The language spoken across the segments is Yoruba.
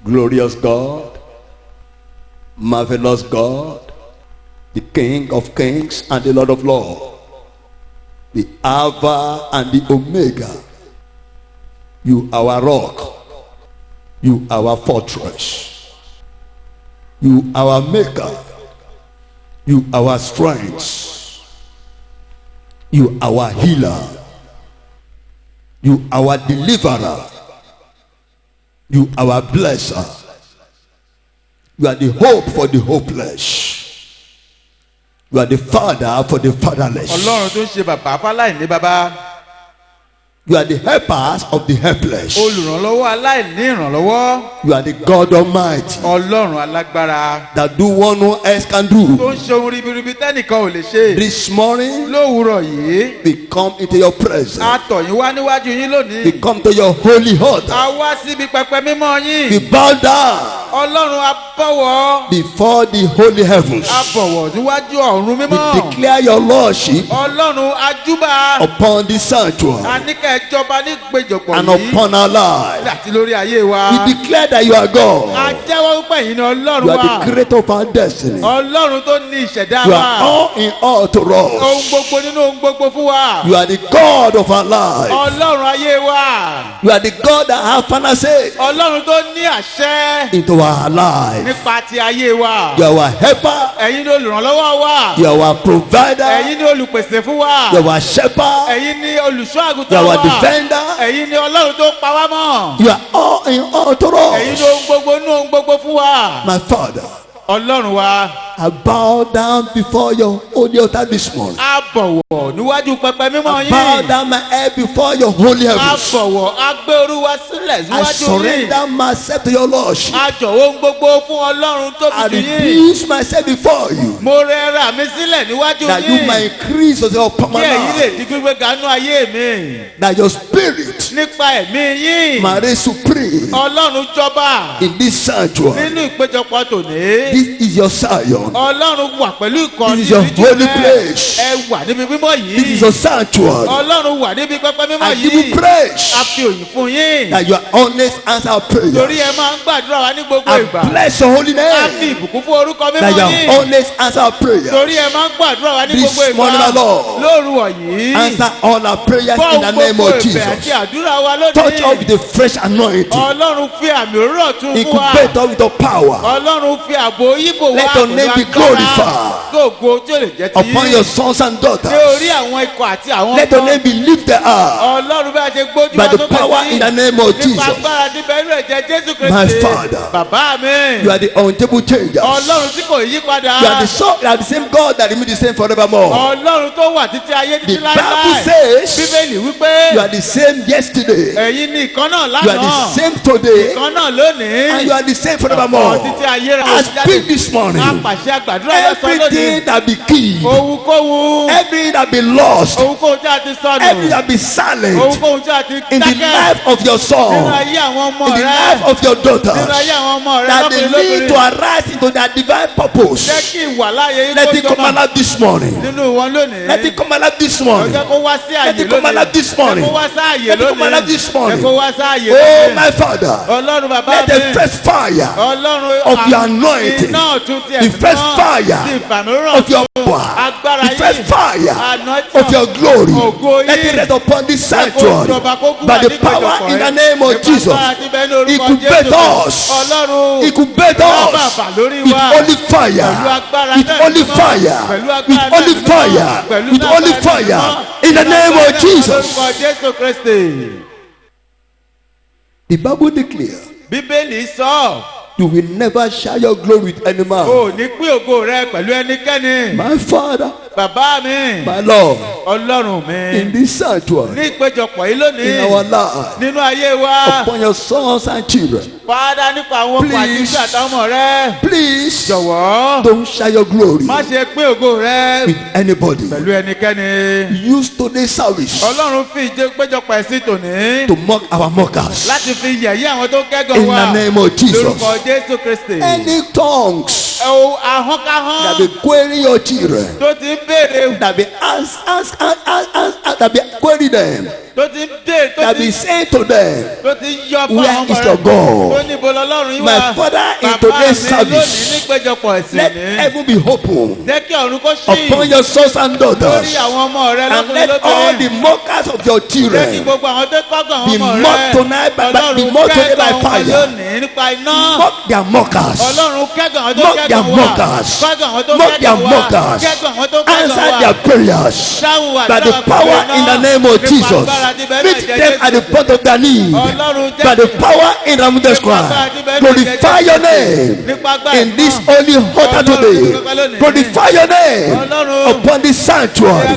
glorious God, marvelous God, the King of kings and the Lord of lords, the Alpha and the Omega. You our rock, you our fortress, you our maker, you our strength, you our healer, you our deliverer, you our blesser, you are the hope for the hopeless, you are the father for the fatherless, Ọlọ́run tó ń ṣe bàbá fáláìní bàbá. you are the helpers of the helpless, Olùrànlọ́wọ́ aláìní ìrànlọ́wọ́. you are the God Almighty Ọlọ́run alágbára. that do what no else can do. Tó ń ṣe ohun ribiribi tẹ́nìkan ò lè ṣe. This morning Lówùúrọ̀ yìí, we come into your presence, a tọ̀ yín wá níwájú yín lónìí. we come to your holy altar, A wá síbi pẹpẹ mímọ́ we yín. bow down Ọlọ́run a bọ̀wọ̀. before the holy heavens, A bọ̀wọ̀ níwájú ọ̀run we mímọ́. declare your lordship Ọlọ́run a júbà. upon this sanctuary A ní kẹ́ ẹ jọba ní ìpéjọpọ̀ and yìí. upon our lives. Àti lórí ayé wa. We declare that you are A God, jẹ́wọ́ pé ẹ̀yin ni Ọlọ́run you are wa. the creator of our destiny, Ọlọ́run tó ní ìṣẹ̀dá you wa. are all in all to Ohun us, gbogbo nínú ohun gbogbo fún wa. you are the God of our life, Ọlọ́run ayé wa. you are the God that has final say Ọlọ́run tó ní àṣẹ into our life, nípa ti ayé wa. you are our helper, Ẹ̀yin ni olùrànlọ́wọ́ wa. you are our provider, Ẹ̀yin ni olùpèsè fún wa. you are our shepherd, Ẹ̀yin ni olùṣọ́ you àgùntàn are wa. our defender, Ẹ̀yin ni Ọlọ́run tó pa wá mọ́. you are all in all to Ẹ̀yin us. ni ohun gbogbo nínú ohun gbogbo fún wa. My Father, Ọlọ́run wa. I bow down before your holy altar this morning. A bọ̀wọ̀ níwájú pẹpẹ mímọ́ I bow yín. down my head before your holy A heavens. bọ̀wọ̀ a gbé orí wa sílẹ̀ I síwájú yín. surrender myself to your lordship. A jọ̀wọ́ ohun gbogbo fún Ọlọ́run tó I fi jù yín. reduce myself before you, Mo rẹra mi sílẹ̀ níwájú that you yín. might increase upon my Kí èyí lè life, di gbígbé ganú ayé mi. that your spirit Nípa ẹ̀mí yín. might reign supreme Ọlọ́run jọba in this sanctuary. nínú ìpéjọpọ̀ tòní. This is your Zion. Ọlọ́run wà pẹ̀lú ìkànnì This is your ìdíjú holy rẹ̀. place. Ẹ wà níbi mímọ́ This is yìí. your sanctuary. Ọlọ́run wà níbi pẹpẹ mímọ́ I give yìí. you praise A fi òyìn fún yín. that you are honest answer our Torí prayer. ẹ máa ń gbàdúrà wa ní gbogbo I ìgbà. bless your holy A fi name ìbùkún fún orúkọ that mímọ́ you are yín. honest answer our prayer. Torí ẹ máa ń gbàdúrà wa ní This gbogbo ìgbà. morning, my Lord, Lóru wọ̀nyí. Answer all our prayers in Gbọ́ the name gbogbo of ìbẹ̀ àti Jesus. àdúrà wa Touch us lónìí. with a fresh anointing. Ọlọ́run fi àmì òróró tún fún wa. Incubate us with your power Ọlọ́run fi ààbò yíbò wá. Let your name be glorified. Gbogbo tí ó lè jẹ́ ti upon your sons and Ní daughters. orí àwọn ikọ̀ àti àwọn Let your name be lifted up Ọlọ́run bí a ṣe gbójú by wa the sókè power sí. in the name of Nípa Jesus. agbára tí bẹ́ẹ̀ rẹ̀ jẹ́ Jésù Kristi. My Father. Bàbá mi. You are the untable changer. Ọlọ́run tí kò yí padà. You are the same God that remains the same forevermore. Ọlọ́run tó wà títí ayé The títí Bible láéláé. says Bíbélì wípé. you are the same yesterday, Ẹ̀yin ni ìkan náà you are the lánàá. same today, Ìkan náà lónìí. and you are the same forevermore. Títí ayé rẹ̀ I speak this morning. Apàṣẹ àgbàdúrà lọ́sàn-án Everything lónìí. that be killed, Ohunkóhun. everything that be lost, Ohunkóhun tí a ti sọnù. everything that be silent Ohunkóhun tí a ti in the dákẹ́. life of your Nínú son, ayé àwọn ọmọ in the rẹ̀. life of your Nínú ayé daughters, àwọn ọmọ rẹ̀ that they lọ́kùnrin need to lóbìnrin. arise into their divine Jẹ́ purpose. kí ìwà láàyè yín Let kó it come jọba alive this morning. nínú wọn lónìí. Let it come alive this morning. Jẹ́ kó wá sí àyè Let it come lónìí. alive this morning. Jẹ́ kó wá sí àyè Let it come lónìí. alive this morning. Jẹ́ kó wá sí àyè Oh, lónìí. my Father, Ọlọ́run bàbá let mi. the fresh fire Ọlọ́run of your anointing, iná tún ti the ẹ̀sìn fresh náà, fire ti ìfàmìíràn of your tún, power, agbára the fresh yìí, fire anointing of your glory, ògo let it yìí, rest upon this jẹ́ kó sanctuary jọba kó kú by wà the ní power ìpéjọpọ̀ in the yìí. name of Nípa Jesus. agbára tí bẹ ní orúkọ Incubate Jésù. us. Ọlọ́run Incubate bá us bàbà lórí with wa. holy Pẹ̀lú fire, agbára with náà holy mímọ́. fire, Pẹ̀lú agbára with náà holy mímọ́. fire, Pẹ̀lú with holy agbára náà fire mímọ́. in the name of Lórúkọ Jesus. Jésù Kristi. The Bible declares Bíbélì sọ. you will never share your glory with any man. O ní pín ògo rẹ pẹ̀lú ẹnikẹ́ni. My Father, Bàbá mi. my Lord, Ọlọ́run mi. in this sanctuary, Ní ìpéjọpọ̀ yìí lónìí. in our life, Nínú ayé wa. upon your sons and children, Fàdá nípa àwọn ọkọ̀ àti Please. iṣẹ́ àtàwọn ọmọ rẹ. please Jọ̀wọ́. don't share your glory Má ṣe pín ògo rẹ with anybody. pẹ̀lú ẹnikẹ́ni. Use today's service Ọlọ́run fi ìpéjọpọ̀ ẹ̀sìn tòní. to mock our mockers Láti fi yẹ̀yẹ́ àwọn tó kẹ́gàn in wa. the name of Jesus. Lórúkọ Jésù Kristi. Any tongues ahọ́nkáhọ́n that be querying your children, tó ti ń béèrè that be that be querying them, tó ti ń béèrè tó that ti be saying to them, tó ti ń yọ fún where àwọn is ọmọ your rẹ̀ God? tó níbo lọ́lọ́run yín My wá. Father, in Bàbá today's mi service, lónìí ní péjọpọ̀ ẹ̀sìn let ní. heaven be open Jẹ́ kí ọ̀run kó ṣí upon your sons and daughters, lórí àwọn ọmọ rẹ and lọ́kùnrin let all lóbìnrin. the mockers of your Jẹ́ kí children gbogbo àwọn tó kọ́gbọ̀n be àwọn ọmọ mocked rẹ. tonight by Ọlọ́run kẹ́gàn wọn lónìí nípa iná. mock their mockers, Ọlọ́run kẹ́gàn àwọn tó mock their kẹ́gàn wá. mockers, Kẹ́gàn àwọn tó mock their kẹ́gàn wá. mockers, Kẹ́gàn àwọn tó kẹ́gàn answer wá. their prayers Dáhùn wá, by the dáhùn power àdúrà in the náà. name of Nípa Jesus. agbára tí bẹ́ẹ̀ Meet náà them jẹ́ at the Jésù. point of their need Ọlọ́run jẹ́ by the power in the Jesus Christ. Glorify your name in this holy altar today. Glorify your name upon this sanctuary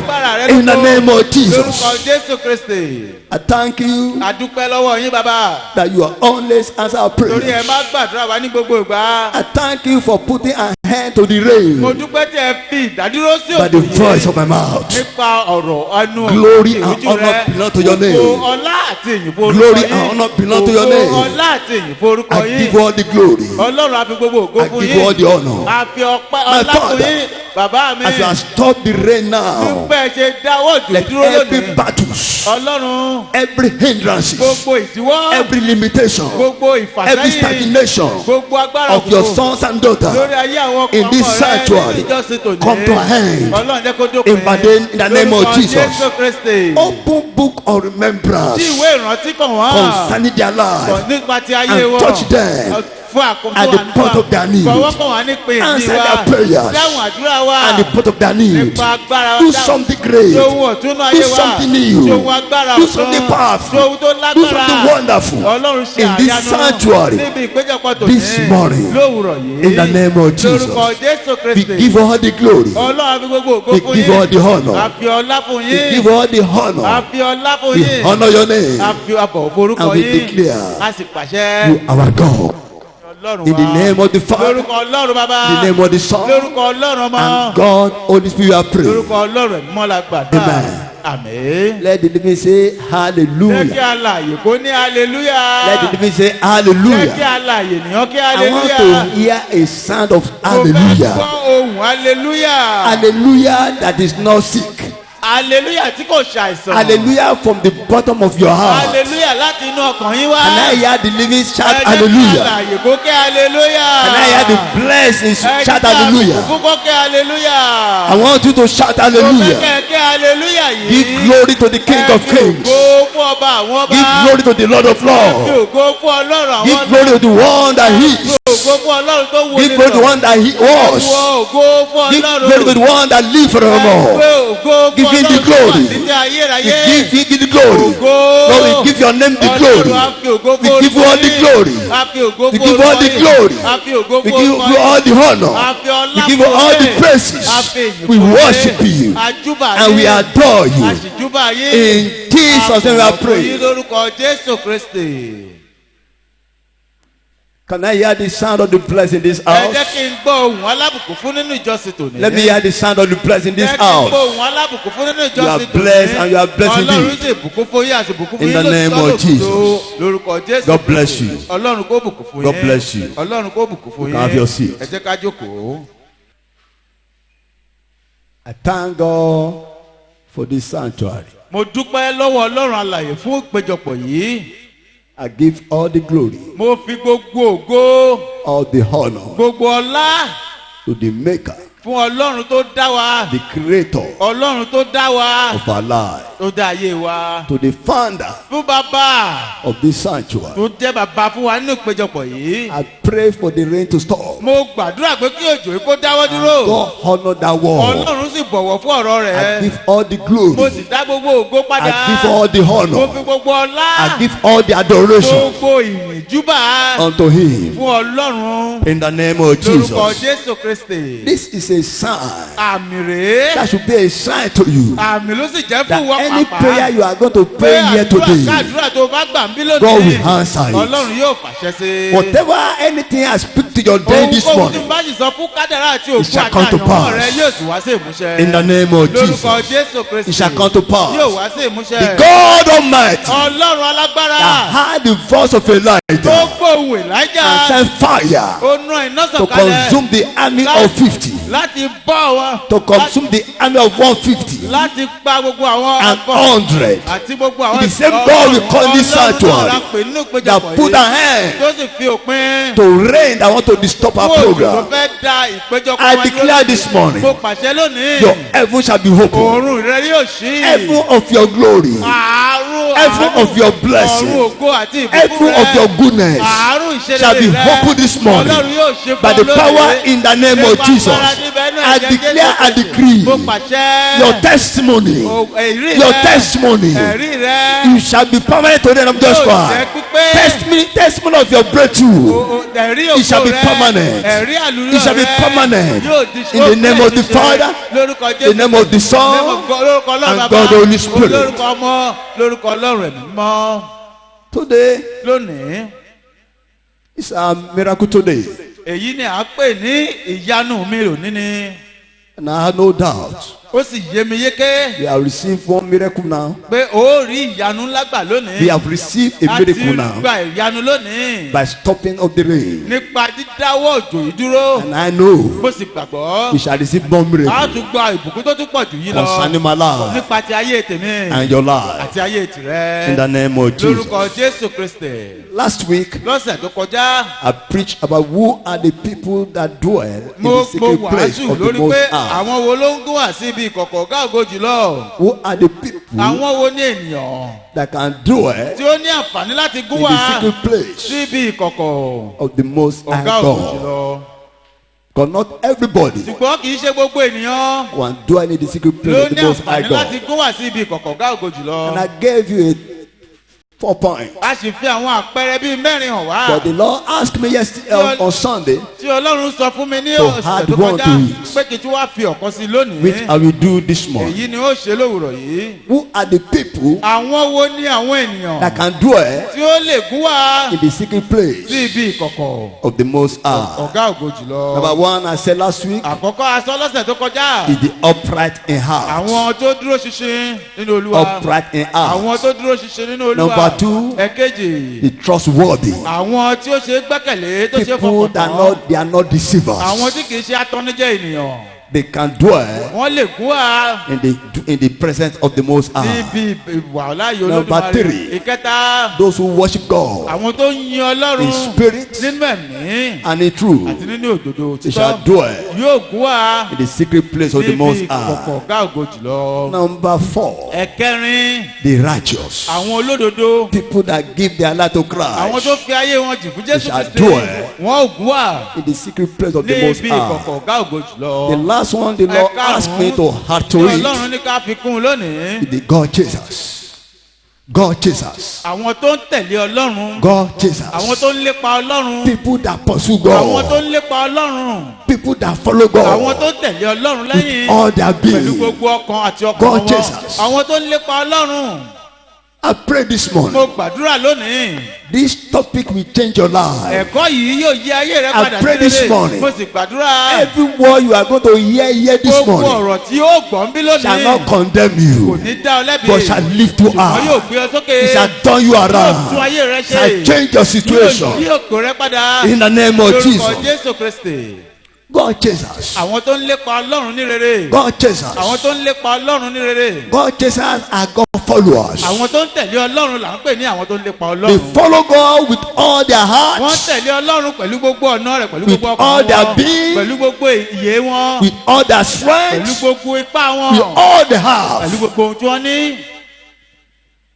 in the name of Lórúkọ Jesus. Jésù Kristi. I thank you Adúpẹ́ lọ́wọ́ yín bàbá. that you are always answer our Torí ẹ prayers. má gbàdúrà wá ní gbogbo ìgbà. I thank you for putting an hand to the rain Mo dúpẹ́ tí ẹ fi ìdádúró sí by the òkú voice yìí. of my mouth. Nípa ọ̀rọ̀ ẹnu Glory and ìrújú honor rẹ. belong to your name. Ògo ọlá àti ìyìn forúkọ Glory yín. and honor belong to your Ògo name. ọlá àti ìyìn forúkọ I yín. give you all the glory. Ọlọ́run á fi gbogbo ògo I fún give you all yín. the honor. A fi ọpẹ́ My ọlá fún Father, yín. Bàbá mi. As you have stopped the rain now, Dúpẹ́ ṣe dáwọ́ let dúró every lónìí. battles, Ọlọ́run every hindrances, gbogbo ìdíwọ́. every limitation, Gbogbo every ìfàsẹ́yìn. stagnation Gbogbo agbára of your òkùnkùn. sons and daughters Lórí ayé àwọn ọkọ̀ in this ọmọ rẹ sanctuary níjọ́sìn tòní. come to an end. Ọlọ́run jẹ́ kó dópin. In the name of Lórúkọ Jesus. Jésù Kristi. Open book of remembrance Tí ìwé ìrántí kàn wọ́n. concerning their Kàn life nípa ti ayé and wọn. touch them Fún àkókò at the point of their need. Fọwọ́ kàn wá nípe ìdí Answer wa. their prayers Dáhùn àdúrà wa. and the point of their need. Nípa agbára wa. Do Dáhùn. something great. Ṣòwò ọ̀túnú ayé Do wa. something new. Ṣòwò agbára Do ọ̀tún. something powerful. Ṣòwò tó Do lágbára. something wonderful Ọlọ́run ṣe in this àyánu. sanctuary Níbi ìpéjọpọ̀ tòní. this morning. Lówùrọ̀ yìí. In the name of Jesus. Lórúkọ Jésù We Kristi. give all the glory. Ọlọ́run á fi gbogbo ògo We fún give yín. all the honor. A fi ọlá fún We yín. give all the A honor. fi ọlá fún We yín. honor your name. A fi àbọ̀ forúkọ And we yín. declare A sì pàṣẹ. you our God. Ọlọ́run In the wa. name of the Father, Lórúkọ Ọlọ́run bàbá. in the name of the Son, Lórúkọ Ọlọ́run ọmọ. and God, Holy Spirit, I pray. Lórúkọ Ọlọ́run ẹ̀mí mọ́ la gbàdúrà. Amen. Àmín. Let the living say Jẹ́ kí hallelujah. alààyè kó ní hallelujah. Let the living say Jẹ́ kí hallelujah. alààyè ènìyàn kí I want hallelujah. to hear a sound of Mo fẹ́ hallelujah. gbọ́ ohùn hallelujah. Hallelujah that is not sick. Hallelujah tí kò ṣàìsàn. Hallelujah from the bottom of your heart. Hallelujah láti inú ọkàn yín wá. Can I hear the living shout Ẹ jẹ́ kí hallelujah? alààyè kó kí hallelujah. Can I hear the blessings Ẹ jẹ́ shout kí hallelujah? àbùkù kó kí hallelujah. I want you to shout Mo fẹ́ hallelujah. kẹ́ kí hallelujah yìí. Give glory to the King of Ẹ fi Kings. ògo fún ọba àwọn ọba. Give glory to the Lord of Ẹ fi Lords. ògo fún Ọlọ́run àwọn Give glory to the one that Ẹ is. fi ògo fún Ọlọ́run tó wo Give glory to the one that he was. ògo fún Give Ọlọ́run. glory to the one that lives Ẹ fi forevermore. ògo fún Give him the Ọlọ́run glory. tó wà títí ayérayé. We give you the glory. Ògo. Lord, we give your name the glory. Ọlọ́run á fi ògo fún We give you all the orúkọ yín. glory. Á fi ògo We fún give all orúkọ the yín. glory. Á fi ògo We fún give orúkọ you all yín. the honor. Á fi ọlá We give you fún all the yín. praises. Á fi ìyìn We fún yín. worship you. A júbà And we yín. adore A you. sì júbà yín. In Jesus' name we are A bọ̀wọ̀ fún yín praying. lórúkọ Jésù Kristi. Can I hear the sound of the blessing in this Ẹ jẹ́ house? kí n gbọ́ ohùn alábùkún fún nínú ìjọsìn tòní. Let me hear the sound of the blessing in this Jẹ́ kí n gbọ́ house. ohùn alábùkún fún nínú You are ìjọsìn tòní. blessed and you are blessed Ọlọ́run indeed. sì bùkún fún yín àti bùkún fún In yín the name lóòótọ́ of Jesus. lódodo. Lórúkọ Jésù. God bless you. Ọlọ́run kó bùkún fún yín. God bless you. Ọlọ́run kó bùkún fún You yín. can have your seat. Ẹ jẹ́ ká jókòó. I thank God for this sanctuary. Mo dúpẹ́ lọ́wọ́ Ọlọ́run alààyè fún ìpéjọpọ̀ yìí. I give all the glory, Mo fi gbogbo ògo, all the honor gbogbo ọlá to the maker, fún Ọlọ́run tó dá wa. the creator Ọlọ́run tó dá wa. of our life, Tó dá ayé wa. to the founder Fún bàbá of this sanctuary. tó jẹ́ bàbá fún wa nínú ìpéjọpọ̀ yìí. I pray for the rain to stop. Mo gbàdúrà pé kí òjò yìí kó dáwọ́ dúró. God honor that word. Ọlọ́run sì bọ̀wọ̀ fún ọ̀rọ̀ I rẹ̀. give all the Mo glory. sì dá gbogbo ògo padà. I give all the Mo fi honor. gbogbo ọlá. I give all the adoration Gbogbo ìyìn júbà unto him fún Ọlọ́run. in the name of Lórúkọ Jesus. Jésù Kristi. This is a sign. Àmì rèé. That should be a sign to you Àmì ló sì jẹ́ fún that ìwọ any pàpà. prayer you are going to Pé pray here àdúrà today, káàdúrà tó bá gbà ń bí lónìí. God will answer it. Ọlọ́run yóò fàṣẹ sí. whatever anything has picked to your day this Ohunkóhun tí morning, n bá sì sọ fún kádàrá àti òkú shall àti come to àyànmọ́ pass. rẹ yóò sì wá sí ìmúṣẹ. in the name of Lórúkọ Jesus, Jésù it Kristi shall come to pass. yóò wá sí ìmúṣẹ. The God Almighty Ọlọ́run alágbára that heard the voice of tó Elijah gbóhùn Èlíjà and sent fire ó rán iná to sọ̀kalẹ̀ consume the army of 50, láti bọ́ wọn to consume the army of 150 láti pa gbogbo àwọn and akọ 100. àti gbogbo àwọn The same God we call this sanctuary that put a hand tó sì fi òpin to rain that want to disturb our fún òjò tó program. fẹ́ da ìpéjọpọ̀ I wa declare this morning, mo pàṣẹ lónìí your heaven shall be open. òórùn rẹ yóò ṣí Heaven of your glory, àárún heaven of your blessing, ọ̀run ògo àti ìbùkún heaven of your goodness àárún shall be ìṣẹ̀lẹ̀ open this morning Ọlọ́run yóò ṣe fún by the ọ power lónìí. in the name of Nípa Jesus. agbára níbẹ̀ náà I ẹ̀jẹ̀ declare Jésù and decree mo pàṣẹ your testimony, ẹ̀rí your rẹ testimony, ẹ̀rí rẹ you shall be permanent to the end of just yóò jẹ́ Christ. pípé Testimony of your breakthrough, ẹ̀rí it shall ògo be rẹ permanent. ẹ̀rí àlùyọ It shall be rẹ permanent. yóò di In the name of the Father, lórúkọ the name of the Son, lórúkọ Ọlọ́run and bàbá God the Holy Spirit. lórúkọ ọmọ lórúkọ Ọlọ́run ẹ̀mí mọ́ today lónìí is a miracle today, èyí ni à ń pè ní ìyanu mi òní ni and I have no doubt ó sì yé mi yéké we have received one miracle now. pé ó rí ìyanu ńlá gbà lónìí We have received a láti miracle now gba ìyanu lónìí by stopping of the rain, nípa dídáwọ́ òjò yìí dúró and I know bó sì gbàgbọ́ we shall receive more a miracle tún gba ìbùkún tó tún pọ̀ jù yìí lọ concerning my life nípa ti ayé tèmi and your life àti ayé tìrẹ in the name of lórúkọ Jesus. Jésù Kristi. Last week Lọ́sẹ̀ tó kọjá I preached about who are the people that dwell in mo the secret place wàásù of the lórí Most pé High. àwọn wo ló ń gún wá sí ibi ìkọ̀kọ̀ ọ̀gá ògo jùlọ Who are the people àwọn wo ní ènìyàn that can dwell tí ó ní àǹfààní láti gún in wá the secret place sí ibi ìkọ̀kọ̀ of the Most High ọ̀gá ògo God? jùlọ Because not everybody ṣùgbọ́n kì í ṣe gbogbo ènìyàn can dwell in the secret ló place of ní the Most High àǹfààní láti God. gún wá sí ibi ìkọ̀kọ̀ ọ̀gá ògo jùlọ And I gave you 4 points. a sì fi àwọn àpẹẹrẹ bíi mẹ́rin hàn wá But the Lord asked me yesterday on Sunday, tí Ọlọ́run sọ fún mi ní To ọ̀sẹ̀ add tó one kọjá to it. pé kí tí wàá fi ọ̀kan sí lónìí which I will do this morning. èyí ni ó ṣe lówùrọ̀ yìí Who are the people àwọn wo ni àwọn ènìyàn that can dwell tí ó lè gún wá in the secret sí place ibi ìkọ̀kọ̀ of the Most High? ọ̀gá ògo jùlọ. Number 1, I said last week, àkọ́kọ́ aṣọ lọ́sẹ̀ tó kọjá is the upright in heart. àwọn tó dúró ṣinṣin nínú Olúwa Upright in àwọn heart. tó dúró ṣinṣin nínú Olúwa Number 2, ẹ̀kejì the trustworthy. àwọn tí ó ṣe gbẹ́kẹ̀lé tó ṣe People fọkàn that tán they are not deceivers. àwọn tí kìí ṣe atọ́nijẹ́ ènìyàn They can dwell wọ́n lè gún wá in the presence of the Most High. níbi ìwà láàyè Number Olódùmarè. 3, ìkẹta those who worship God àwọn tó ń yin Ọlọ́run in spirit nínú ẹ̀mí and in àti truth, nínú òdodo they shall òtítọ́ dwell yóò gún wá in the secret place of the níbi Most ìkọ̀kọ̀ High. ọ̀gá ògo jùlọ. Number 4, ẹ̀kẹrin the righteous. àwọn olódodo People that give their life to àwọn tó Christ fi ayé wọn jì fún Jésù shall Kristi dwell wọn ò gún wá in the secret place of the Most níbi High. ìkọ̀kọ̀ ọ̀gá ògo jùlọ. The last one the Lord asked me to add to tí it Ọlọ́run ní ká fi kún un lónìí is the God chasers. God chasers. àwọn tó ń tẹ̀lé Ọlọ́run God àwọn chasers. tó ń lépa Ọlọ́run People that pursue àwọn tó God. ń lépa Ọlọ́run People that follow àwọn tó God. ń tẹ̀lé Ọlọ́run lẹ́yìn All their pẹ̀lú being. gbogbo ọkàn àti ọkàn God wọn Jesus. àwọn tó ń lépa Ọlọ́run. I pray this morning. mo gbàdúrà lónìí This topic will change your life. ẹ̀kọ́ yìí yóò yí ayé rẹ padà pray this rere. morning. mo sì gbàdúrà Every word you are going to hear this gbogbo morning ọ̀rọ̀ tí ó gbọ́n bí shall lónìí not condemn kò you, ní dá ọ lẹ́bi but shall lift you wọn yóò up. gbé ọ sókè It shall turn you yóò tún around. ayé rẹ ṣe Shall change your yóò yí situation. òkò rẹ padà In the name of lórúkọ Jesus. Jésù Kristi. God chasers. àwọn tó ń lépa Ọlọ́run ní rere God chasers. àwọn tó ń lépa Ọlọ́run ní rere God chasers are God followers. àwọn tó ń tẹ̀lé Ọlọ́run là ń pè ní àwọn tó ń lépa They Ọlọ́run follow God with all their wọ́n hearts, tẹ̀lé Ọlọ́run pẹ̀lú gbogbo ọ̀nà rẹ̀ pẹ̀lú With gbogbo all ọkàn their wọn being, pẹ̀lú gbogbo ìyè wọn with all their pẹ̀lú strength, gbogbo ipá with wọn all they pẹ̀lú have. gbogbo ohun tí wọ́n ní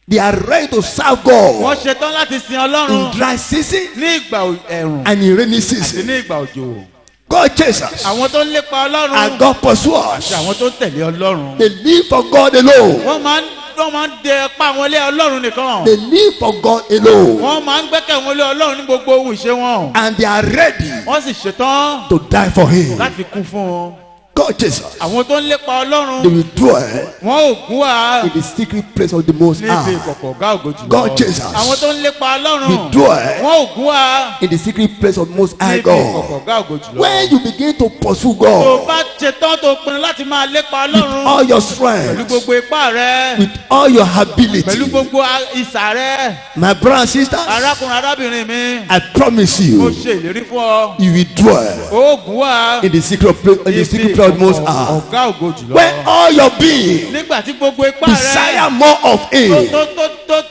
They are ready to serve wọ́n God ṣetán láti sin Ọlọ́run in dry season ní ìgbà ẹ̀rùn and in rainy àti season. ní ìgbà òjò God chasers àwọn tó ń lépa Ọlọ́run are God pursuers. àti àwọn tó ń tẹ̀lé Ọlọ́run They live for God alone. wọ́n máa ń dẹ pa wọn lé Ọlọ́run nìkan They live for God alone. wọ́n máa ń gbẹ́kẹ̀ wọn lé Ọlọ́run ní gbogbo ohun ìṣe wọn And they are ready wọ́n sì ṣetán to die for Him. láti kú fún un God Jesus. àwọn tó ń lépa They ọlọ́run will dwell wọn ò gún wa in the secret place of the Most níbi High. ìkọ̀kọ̀ ọ̀gá ògo jùlọ. God Jesus. àwọn tó ń lépa ọlọ́run Will dwell wọn ò gún wa in the secret place of the Most High níbi God. ìkọ̀kọ̀ ọ̀gá ògo jùlọ. When you begin to pursue tó God bá ṣetán tó pinnu láti máa lépa with ọlọ́run all your pẹ̀lú strength, gbogbo ipá rẹ with all your pẹ̀lú ability, gbogbo ìsà rẹ my brothers and sisters, arákùnrin arábìnrin mi I promise mo you, ṣe ìlérí fún ọ you will dwell ó gún wa in the secret place of the Most High. ọ̀gá ògo jùlọ. When all your being nígbà tí gbogbo ipá desire rẹ more of Him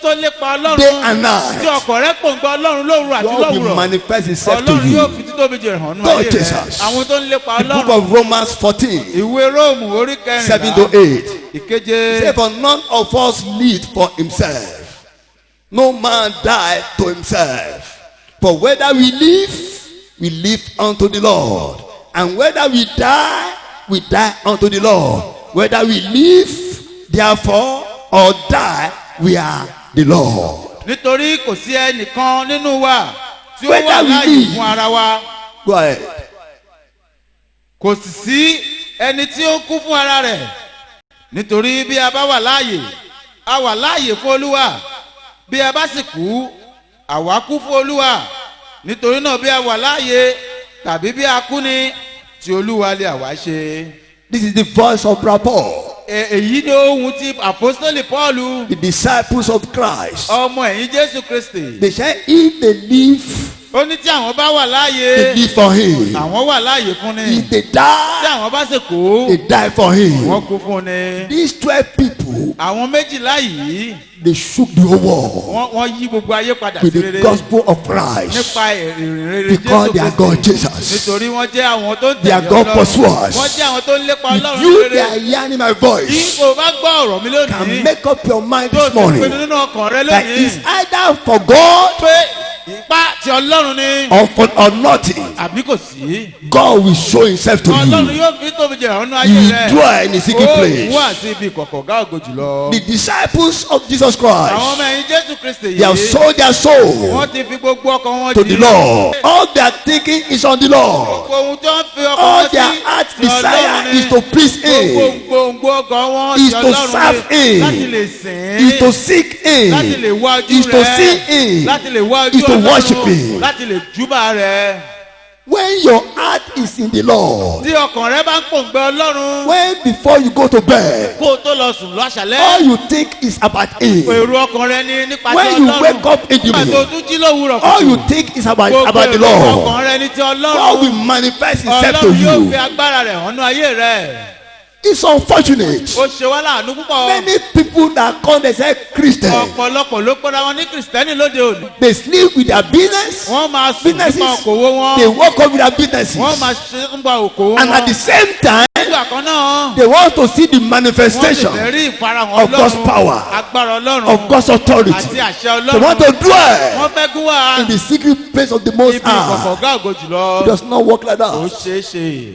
tó lépa day ọlọ́run and tí night, ọkọ̀ rẹ pòǹgbà ọlọ́run lóru àti God will lówùrọ̀ manifest Himself to ọlọ́run yóò you. fi títóbi jẹ hàn nínú God ayé rẹ Jesus. àwọn tó ń lépa The book ọlọ́run of Romans 14, ìwé róòmù orí 7 to kẹrìnlá 8. ìkeje Say, for none of us live for himself. No man died to himself. For whether we live unto the Lord. And whether we die unto the Lord. Whether we live, therefore, or die, we are the Lord. nítorí kò sí ẹnìkan nínú wa tí ó Whether wà we láàyè live. fún ara wa Go ahead. kò sì sí ẹni tí ó kú fún ara rẹ̀ nítorí bí a bá wà láàyè a wà láàyè fún olúwa bí a bá sì kú àwa kú fún olúwa nítorí náà bí a wà láàyè tàbí bí a kú ni tí olúwa lè àwa ṣe. This is the voice of Brother Paul. èyí ni ohun tí apostoli paulu The disciples of Christ. ọmọ ẹ̀yìn jésù kristi They said if they live, ó ní tí àwọn bá wà they láàyè live for him. àwọn wà láàyè fún ni If they tí die, àwọn bá sì kú they die for him. wọ́n kú fún ni. These 12 people, àwọn méjìlá yìí they shook the whole world wọ́n yí gbogbo ayé padà with sí the rere gospel of Christ. nípa ìrìn rere Because they are God Kristi Jesus. nítorí wọ́n jẹ́ àwọn tó ń They are tẹ̀lé God ọlọ́run pursuers. wọ́n jẹ́ àwọn tó ń lépa If ọlọ́run you rere are hearing my bí voice, kò bá gbọ́ ọ̀rọ̀ mi lónìí can make up your mind tó this ti pinnu morning nínú ọkàn rẹ that lónìí it's either for God pé ipá ti ọlọ́run ni or nothing. àbí kò sí God will show himself to ọlọ́run you. yóò fi tóbi jẹ ọ̀nà You ayé will rẹ dwell in the secret ó place. wà sí ibi ìkọ̀kọ̀ ọ̀gá ògo jùlọ The disciples of Jesus àwọn Christ, ọmọ ẹ̀yìn jésù kristi they have yìí sold their soul wọ́n ti fi gbogbo ọkàn wọn to the Lord. All they are thinking is on the Lord. gbogbo ohun tó ń fi ọkàn All wọn their sí heart ti Ọlọ́run desire ni. is to please Him, gbogbo ọkàn wọn is ti to Ọlọ́run serve ni Him, láti lè sìn is to seek láti lè Him, wá ojú is to see rẹ̀ Him, láti lè wá ojú is to worship Him. láti lè júbà rẹ̀. When your heart is in the Lord, tí ọkàn rẹ bá ń pòǹgbẹ Ọlọ́run when before you go to bed, kó o tó lọ sùn all lọ́sàlẹ̀ you think is about Him. èrò ọkàn rẹ ní nípa ti When you Ọlọ́run wake up in the nígbà tó morning, tún jí lówùúrọ̀ all you kùtù think is about gbogbo the èrò Lord. ọkàn rẹ ní ti God Ọlọ́run will manifest Himself to Ọlọ́run yóò fi you. agbára rẹ̀ hàn ní ayé rẹ̀. It's unfortunate. ó ṣe wá láàánú púpọ̀ Many people that come, they say Christian, ọ̀pọ̀lọpọ̀ ló pẹ́ra wọn ní kìrìsìtẹ́nì lóde òní. they sleep with their business, wọ́n máa sùn businesses, nípa òkòwò they wọn wake up with their businesses, wọ́n máa ṣe nípa òkòwò and at the wọn same time, nígbà kan náà they want to see the wọ́n sì manifestation fẹ́ rí ìfarahàn of God's Ọlọ́run power, agbára Ọlọ́run of God's authority. àti àṣẹ They want to Ọlọ́run dwell wọ́n fẹ́ gún wa in the secret place of the Most ibi ìkọ̀kọ̀ High. ọ̀gá ògo jùlọ It does not work like ó that. ṣeé ṣe.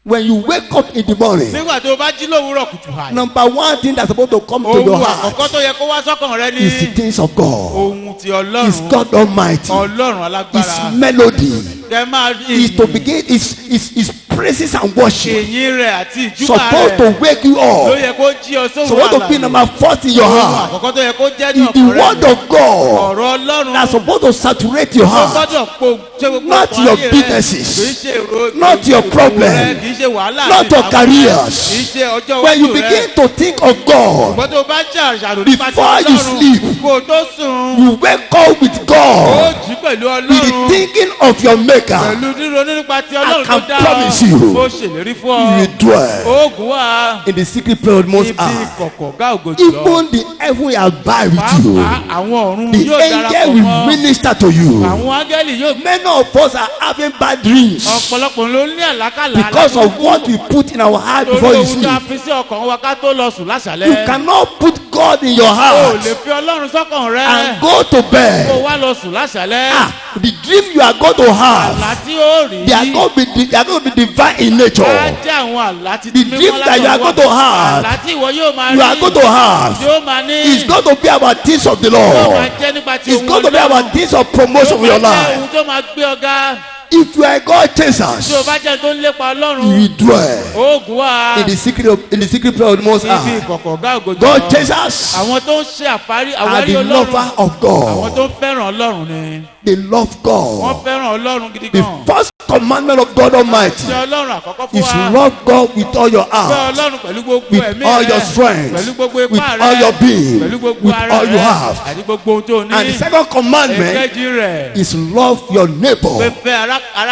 When you wake up in the morning, nígbà tó o bá jí lówùúrọ̀ kùtù hàì number one thing that's supposed to come to your ohun àkọ́kọ́ heart tó yẹ kó wá sọ́kàn rẹ ní is the things of God. ohun ti Is Ọlọ́run God Almighty. Ọlọ́run His alágbára melody kẹ máa is to begin his praises and worship. ìyìn rẹ̀ àti ìjúbà Supposed to rẹ̀ wake you ló up. yẹ kó jí ọ sóhun Supposed to be àlàyé number 40 in your ohun heart. àkọ́kọ́ tó yẹ kó jẹ́ ní Is the ọkàn word rẹ̀ of God ọ̀rọ̀ Ọlọ́run that's supposed to saturate your tó heart. gbọ́dọ̀ po ṣe gbogbo Not ọkàn your ayé rẹ̀. businesses. kì í ṣe èrò Not your ìṣòwò problem. rẹ̀, kì í ṣe wàhálà Not àti your ìdààmú careers. rẹ̀, kì í ṣe ọjọ́ When iwájú you rẹ̀. begin to think of God, ṣùgbọ́n tó bá jẹ́ àṣàrò nípa ti Before you Ọlọ́run sleep, kó o tó sùn you wake up with ó God, jí pẹ̀lú with the Ọlọ́run thinking of your Maker. pẹ̀lú ríronú nípa ti Ọlọ́run tó can dá promise you, ó ṣèlérí fún You ọ will dwell oògùn wa in the secret place of the Most ibi High. ìkọ̀kọ̀ ọ̀gá ògo jùlọ Even the heaven will abide with pàápàá you. àwọn ọ̀run The yóò angel darapọ̀ will mọ́ minister to you. àwọn áńgẹ́lì yóò Many of us are having bad dreams ọ̀pọ̀lọpọ̀ ló ní àlákàlà because of what we put in our heart torí before you ohun tó a sleep. fi sí ọkàn wa ká tó lọ sùn láṣálẹ́ You cannot put God in your o heart lè fi Ọlọ́run sọ́kàn rẹ and go to kó bed. wá lọ sùn láṣálẹ́ The dream you are going to have, àlá tí ó rí they are going to be divine in á nature. jẹ́ àwọn àlá tí The dream that you are going to have, àlá tí ìwọ yóò máa you are going to tí have, ó máa ní is going to be about things of the yóò máa Lord. jẹ́ nípa ti It's ohun going to be Ọlọ́run about things of promotion yóò in your máa jẹ́ life. ohun tó máa gbé ọ̀gá If you are God tí o chasers, bá jẹ́ tó ń lépa you ọlọ́run will dwell oògùn wà in the secret place of the Most ibi High. ìkọ̀kọ̀ ọ̀gá ògòjò God chasers àwọn tó ń ṣe are àwárí the lover ọlọ́run of àwọn God. tó ń fẹ́ràn ọlọ́run ni They love wọ́n God. fẹ́ràn ọlọ́run gidi The gan first commandment of God Almighty ṣe ọlọ́run àkọ́kọ́ fún is wa love God with all your fẹ́ heart, ọlọ́run pẹ̀lú gbogbo with ẹ̀mí all rẹ your strength, pẹ̀lú gbogbo with ipá all rẹ your being, pẹ̀lú gbogbo with ara all you rẹ have. àti gbogbo ohun tó ní And the second commandment èkejì rẹ̀ is love your neighbor. fẹ́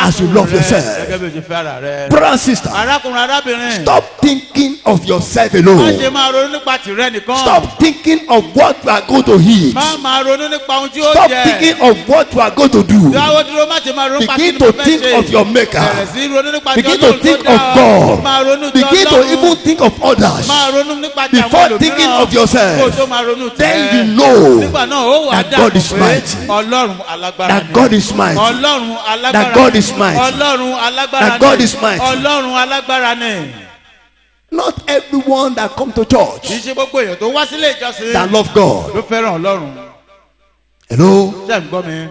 as you arákùnrin love rẹ yourself. gẹ́gẹ́ bí o ṣe fẹ́ ara rẹ Brother and sister, arákùnrin arábìnrin stop thinking of yourself má ṣe alone. máa ronú nípa tìrẹ nìkan Stop thinking of what you are going to eat. má máa ronú nípa ohun tí ó Stop jẹ thinking of what you are going to do. dáwọ́ dúró má ṣe máa ronú nípa Begin kí ni to mo fẹ́ think ṣe of your maker. bẹ̀rẹ̀ sí ronú nípa ti Begin to ọlọ́run think tó of dá ọ God. máa ronú ti Begin to ọlọ́run even think of others. máa ronú nípa ti àwọn Before thinking ẹlòmíràn of yourself. kó o tó máa ronú Then tìrẹ you know nígbà náà ó wà that God is pé mighty. ọlọ́run alágbára That ni God is mighty. ọlọ́run alágbára That God is mighty. ọlọ́run alágbára That God ni is mighty. ọlọ́run alágbára ni Not everyone that come to kì í church ṣe gbogbo èèyàn tó wá sílé ìjọsìn that love God. ló fẹ́ràn ọlọ́run Hello? ṣé ń gbọ́ mi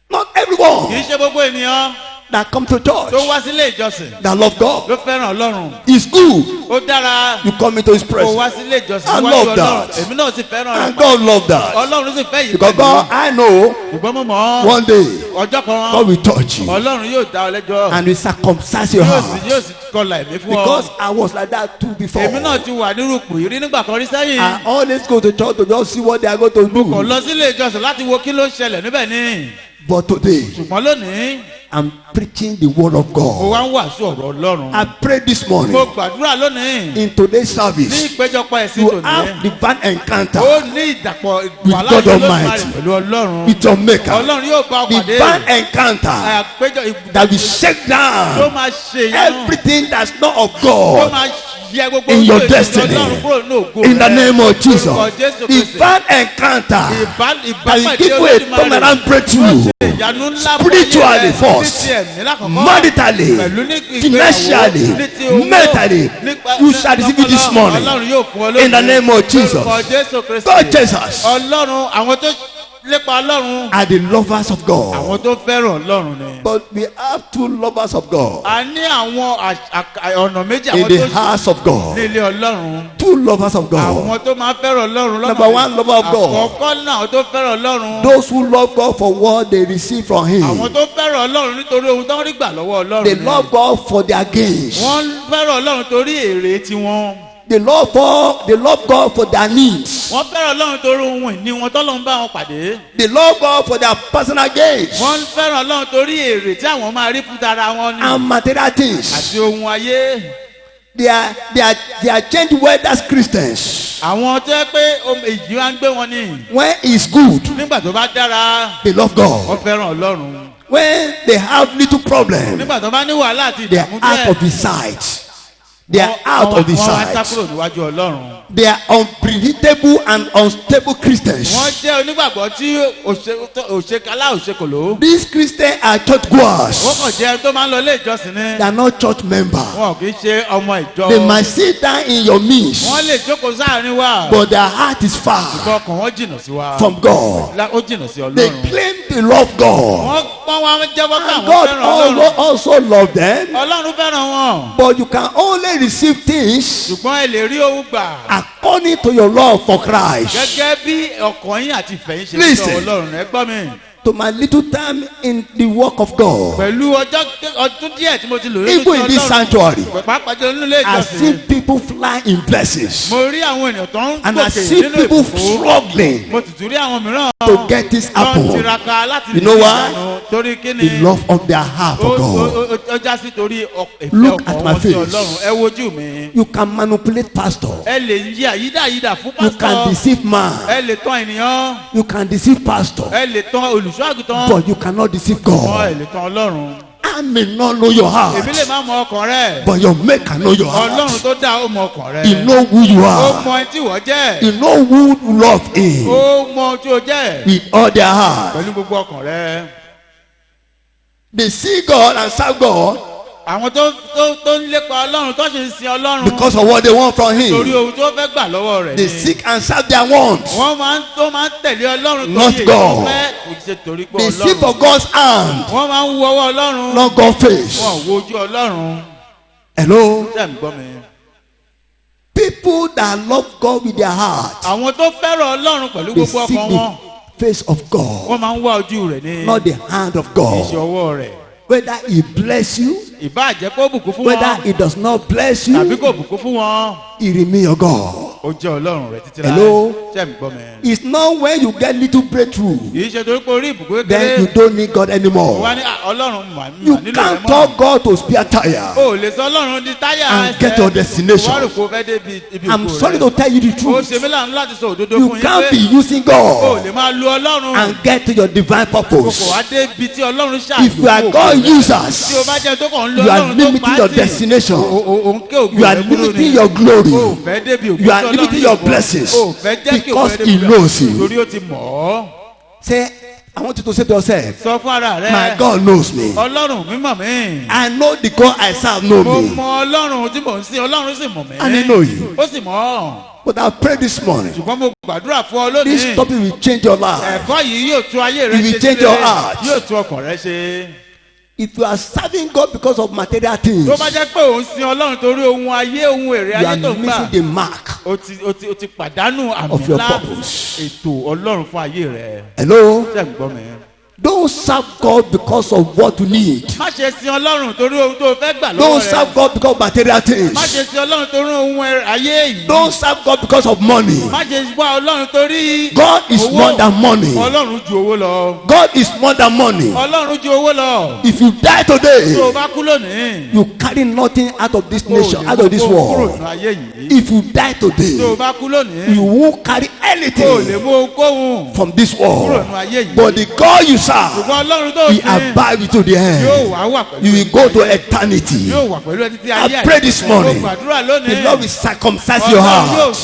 Not kì í everyone ṣe gbogbo ènìyàn that come to tó church wá sílé ìjọsìn that love God. ló fẹ́ràn ọlọ́run It's good ó dára you come into His kó presence. wá sílé ìjọsìn I níwájú love ọlọ́run that. èmi náà sì fẹ́ràn And rẹ̀ God love that. ọlọ́run sì fẹ́ yìí Because God, I know ṣùgbọ́n mo mọ̀ one day ọjọ́ kan God will touch you ọlọ́run yóò dá ọ lẹ́jọ́ and will circumcise your heart. yóò sì kọlà ẹ̀mí fún ọ Because I was like that too before. èmi náà ti wà nírú ipò yìí rí nígbà kan rí sẹ́yìn I always go to church to just see what they are going to kò do. lọ sílé ìjọsìn láti wo kí ló ń ṣẹlẹ̀ níbẹ̀ ni But today, ṣùgbọ́n lónìí I'm preaching the word of mo God. wá ń wàásù ọ̀rọ̀ ọlọ́run I prayed this mo morning gbàdúrà lónìí in today's ní service. ìpéjọpọ̀ ẹ̀sìn You tòní have divine encounter ó ní ìdàpọ̀ ìwàláyé God olódùmarè Almighty. pẹ̀lú ọlọ́run with your maker. ọlọ́run yóò bá ọ pàdé Divine encounter àpéjọ that will shake tó down máa ṣe ìyanu everything that's not of tó God máa yẹ gbogbo in your ojú èso destiny. ọlọ́run kúrò ní ògo in the rẹ. name of Jesus. Orúkọ Jésù Kristi. Divine encounter that will ìbápàdé give you a turnaround breakthrough. ìyanu ńlá fún Spiritually ayé rẹ, first, ní ti ẹ̀mí lákọ̀ọ́kọ́, maritally, pẹ̀lú ní ìgbéyàwó, financially, ní ti owó, mentally, nípa- you shall receive it this lọ́pọ̀lọpọ̀, morning. Ọlọ́run yóò fún ọ lónìí. In the name of Jesus. Orúkọ Jésù Kristi. God Jesus Ọlọ́run àwọn tó lépa Ọlọ́run are the lovers of God. àwọn tó fẹ́ràn Ọlọ́run ni. But we have two lovers of God a ní àwọn ọ̀nà méjì in àwọn the tó ṣe house of God. ní ilé Ọlọ́run. Two lovers of God. Àwọn tó máa fẹ́ràn Ọlọ́run lọ́nà Number one, lover of God. àkọ́kọ́ náà àwọn tó fẹ́ràn Ọlọ́run. Those who love God for what they receive from Him. Àwọn tó fẹ́ràn Ọlọ́run nítorí ohun tó ń rí gbà lọ́wọ́ Ọlọ́run. They ni. love God for their gains. Wọ́n fẹ́ràn Ọlọ́run torí èrè tiwọn. They love God for their needs. Wọ́n fẹ́ràn Ọlọ́run torí ohun ìní wọn tọ́lọ́run bá wọn pàdé. They love God for their personal gains Wọ́n fẹ́ràn Ọlọ́run torí èrè tí àwọn máa rí fún tara wọn ni. and material things. Àti ohun ayé. They are change weathers Christians. Àwọn tó yẹ pé èjì wa ń gbé wọn ni. When it's good, Nígbà tó bá dára, they love wọ́n God. fẹ́ràn Ọlọ́run. When they have little problem, Nígbà tó bá ní wàhálà àti they are ìdààmú out of the sight. They are out of the wọ́n wá sá sight. kúrò níwájú Ọlọ́run. They are unpredictable and unstable Christians. Wọ́n jẹ́ onígbàgbọ́ tí òṣèkálá òṣèkòló. These Christians are Wọ́n churchgoers. kàn jẹ́ tó máa ń lọ ilé ìjọsìn ni. They are not church members. Wọn kì í ṣe ọmọ ìjọ. They might sit down in your midst, Wọ́n lè jókòó sáàrin wa. but their heart is far Ọkàn wọn jìnnà sí wa. from God. Ó jìnnà sí They Ọlọ́run. claim they love God. Wọ́n pọ́n wa jẹ́wọ́ pé And àwọn God fẹ́ràn Ọlọ́run. also love them. Ọlọ́run fẹ́ràn wọn. But you can only receive things Ṣùgbọ́n ẹ lè rí ohun gbà. according to your love for Christ. Gẹ́gẹ́ bí ọkàn yín àti ìfẹ́ yín ṣe ń Listen. sọ Ọlọ́run ẹ gbọ́ mi. To my little time in the work of God, Pẹ̀lú ọdún díẹ̀ tí mo ti lò nínú even in iṣẹ́ this sanctuary, pàápàá jẹ́ nínú ilé I've ìjọsìn. seen people fly in blessings, Mo rí àwọn ènìyàn tó ń and I gòkè see nínú people ìbùkún. struggling Mo sì tún rí àwọn mìíràn to get this tó ń apple. tiraka láti You know rí why? ìyanu. Torí kí The ni love of their heart for God. ó já sí torí ìfẹ́ Look ọkàn at my wọn sí face. Ọlọ́run. Ẹ wojú mi. You can manipulate pastor. Ẹ lè yí àyídáyídà fún You can pásítọ̀. deceive man. Ẹ lè tán ènìyàn. You can deceive pastor. Ẹ lè tán olùṣọ́ àgùntàn. But you cannot deceive Ẹ God. lè tán Ọlọ́run. I may not know your heart, Èmi lè má mọ ọkàn rẹ̀. but your maker know your Ọlọ́run heart. tó dá ó mọ ọkàn rẹ̀. He know who you Ó are. mọ ẹni tí wọ́n jẹ́. He know who you love him Ó mọ ohun tí o jẹ́. with all their heart. Pẹ̀lú gbogbo ọkàn rẹ̀. They see God and serve God, àwọn tó ń lépa ọlọ́run tó ṣe ń sin ọlọ́run. because of what they want from him. torí ohun tó fẹ́ gbà lọ́wọ́ rẹ̀ ni. They seek and serve their wants. wọ́n máa ń tẹ̀lé ọlọ́run Not torí èyí God. tó fẹ́ kò ṣe torí pé They seek for ọlọ́run. God's hand, wọ́n máa ń wo ọwọ́ ọlọ́run. not God's face. wọ́n wo ojú ọlọ́run. Hello? ṣé ń gbọ́ mi. People that love God with their heart, àwọn tó fẹ́ràn ọlọ́run pẹ̀lú they gbogbo seek ọkàn wọn. the face of God, wọ́n máa ń wá ojú rẹ̀ ní. not the hand of iṣẹ́ God. ọwọ́ rẹ̀. Whether he bless you, ìbá jẹ́ kó bùkún fún whether wọn. he does not bless tàbí you, kò bùkún fún wọn. he remain your God. ó jẹ́ ọlọ́run rẹ̀ títí Hello? ṣé ń gbọ́ mi. It's not when you get little breakthrough, kì í ṣe torí pé orí ìbùkún then you kékeré. don't need God wọ́n anymore. wá ní ọlọ́run mà You nílò rẹ̀ can't mọ́. tell God to spare tire. o lè sọ ọlọ́run di táyà And get your destination. wọ́n rò kó fẹ́ débi ibi I'm ògo sorry rẹ̀. to tell you the ó truth. ṣe mí láàánú láti sọ òdodo You fún yín can't be pé using o God lè máa lu ọlọ́run and get to your divine kò purpose. wá débi tí ọlọ́run If you are ṣàlùkò God tí o users, bá jẹ́ tó kàn ń lo you are ọlọ́run tó limiting your pàtì destination. òun ké ògo You are rẹ̀ kúrò limiting ní your glory. o fẹ́ débi ògo You are tí limiting ọlọ́run your yóò blessings o fẹ́ jẹ́ kí ògo because rẹ̀ he débi knows you. torí ó ti mọ̀ ọ́. Say, I want you to say to yourself, sọ fún ara rẹ my God knows me. ọlọ́run mi mọ̀ mí. I know the God I serve know mo me. mọ ọlọ́run tí mò ń sin ọlọ́run sì mọ̀ mí. And he know you. ó sì mọ̀ ọ́. But I pray this morning, ṣùgbọ́n mo gbàdúrà fún ọ this lónìí. topic will change your life. ẹ̀fọ́ yìí yóò tún ayé rẹ It will ṣe change your heart. yóò tún ọkàn rẹ ṣe. If you are serving God because of material things, tó bá jẹ́ pé òun sin ọlọ́run torí ohun ayé ohun èrè you ayé are tó ń gbà. missing the mark. o ti pàdánù àmì Of your ńlá purpose. ètò ọlọ́run fún ayé rẹ. Hello? ṣé ń gbọ́ mi. Don't serve God because of what you need. má ṣe sin ọlọ́run torí ohun tó fẹ́ gbà lọ́wọ́ Don't rẹ. serve God because of material things. má ṣe sin ọlọ́run torí ohun ayé yìí. Don't serve God because of money. má ṣe wá ọlọ́run torí. God is owó. more than money. ọlọ́run ju owó lọ. God is more than money. ọlọ́run ju owó lọ. If you die tó o today, bá kú lónìí. you carry nothing out of this o nation, lè out of this mú kúrò world. nínú ayé yìí. If you die tó o today, bá kú lónìí. you won't carry o lè anything mú ohunkóhun from this kúrò world. nínú ayé yìí. But the God you serve, ṣùgbọ́n ọlọ́run tó He sin abide with you to the yóò end. wá pẹ̀lú. You will go to eternity. yóò wà pẹ̀lú ẹtí tí ayé I pray this morning, mo gbàdúrà the lónìí. Lord will circumcise your Ọlọ́run yóò heart.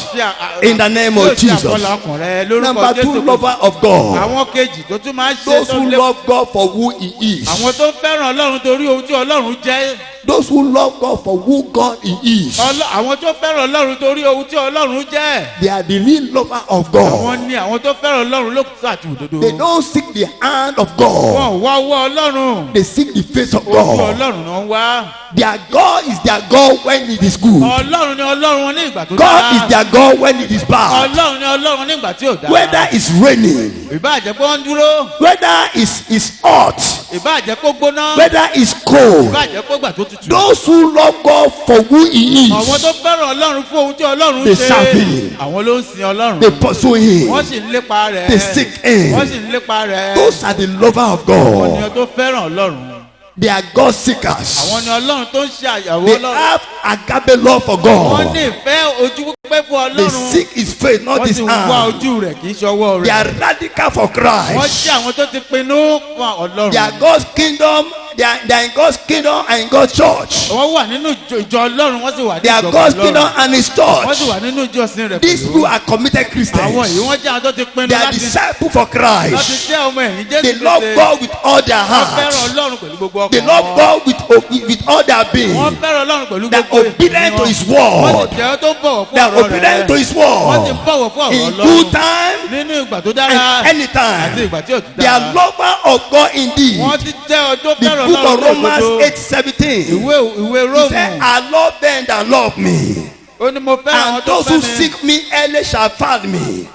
ṣe In the name of yóò ṣe Jesus. àkọlà ọkàn rẹ lórúkọ Number two, Jésù. lover of God. àwọn kejì tó tún máa ń ṣe Those tó who lé. love God for who He is. àwọn tó fẹ́ràn ọlọ́run torí ohun tí ọlọ́run jẹ́. Those who love God for who God He is. àwọn tó fẹ́ràn ọlọ́run torí ohun tí ọlọ́run jẹ́. They are the real lover of God. àwọn ni àwọn tó fẹ́ràn ọlọ́run lókùtà àti òdodo. They don't seek the hand of God. wọn ò wá ọwọ́ ọlọ́run. They seek the face of ojú God. ọlọ́run náà ń wá. Their God is their God when it is good. ọlọ́run ni ọlọ́run wọn ní ìgbà tó God is their God when it is bad. ọlọ́run ni ọlọ́run ní ìgbà tí ò dára. Whether it's raining, ìbá jẹ́ pé wọ́n ń dúró. whether it's hot, ìbá jẹ́ pé ó gbóná. whether it's cold. ìbá jẹ́ pé ìgbà tó tutù. Those who love God for who He àwọn is, tó fẹ́ràn ọlọ́run fún ohun tí ọlọ́run They ṣe. serve him. àwọn ló ń sin ọlọ́run. they pursue Him. wọ́n sì ń lépa rẹ̀. They seek Him. wọ́n sì ń lépa rẹ̀. Those are the lover of àwọn ènìyàn God. tó fẹ́ràn ọlọ́run. They are God seekers. àwọn ni ọlọ́run tó ń ṣe àyàwó They ọlọ́run. have agape love for wọ́n ní God. ìfẹ́ ojú pípẹ́ fún They ọlọ́run. seek His face, not wọ́n His sì ń wá hand. ojú rẹ̀ kì í ṣọwọ́ They rẹ̀. are radical for wọ́n Christ. jẹ́ àwọn tó ti pinnu fún ọlọ́run. They are God's kingdom. They are in God's kingdom and in God's church. wọ́n wà nínú ìjọ ọlọ́run wọ́n sì wà ní They are ìjọba God's kingdom ọlọ́run. and His wọ́n sì church. wà nínú ìjọsìn rẹ̀ These pẹ̀lú. people are committed àwọn yìí Christians. wọ́n jẹ́ àwọn tó ti pinnu They are láti disciples for láti Christ. jẹ́ ọmọ ẹ̀yìn They Jésù love Kristi. God with all their wọ́n fẹ́ràn heart. ọlọ́run pẹ̀lú gbogbo They ọkàn love wọn. God with all their being. wọ́n fẹ́ràn ọlọ́run pẹ̀lú They are gbogbo obedient to wọn. His wọ́n word. sì jẹ́ tó bọ̀wọ̀ fún They are ọ̀rọ̀ obedient to rẹ̀. His wọ́n sì word. bọ̀wọ̀ fún ọ̀rọ̀ In ọlọ́run. good time nínú ìgbà tó and dára àti anytime. ìgbà tí ò ti They are dára. lover of God indeed. wọ́n ti jẹ́ ọjọ́ The fẹ́ràn book of ọlọ́run Romans lódodo. 8:17. ìwé He said, róòmù. I love them that love me. ó ní mo fẹ́ràn àwọn And tó those who fẹ́ mi. seek me early shall find me.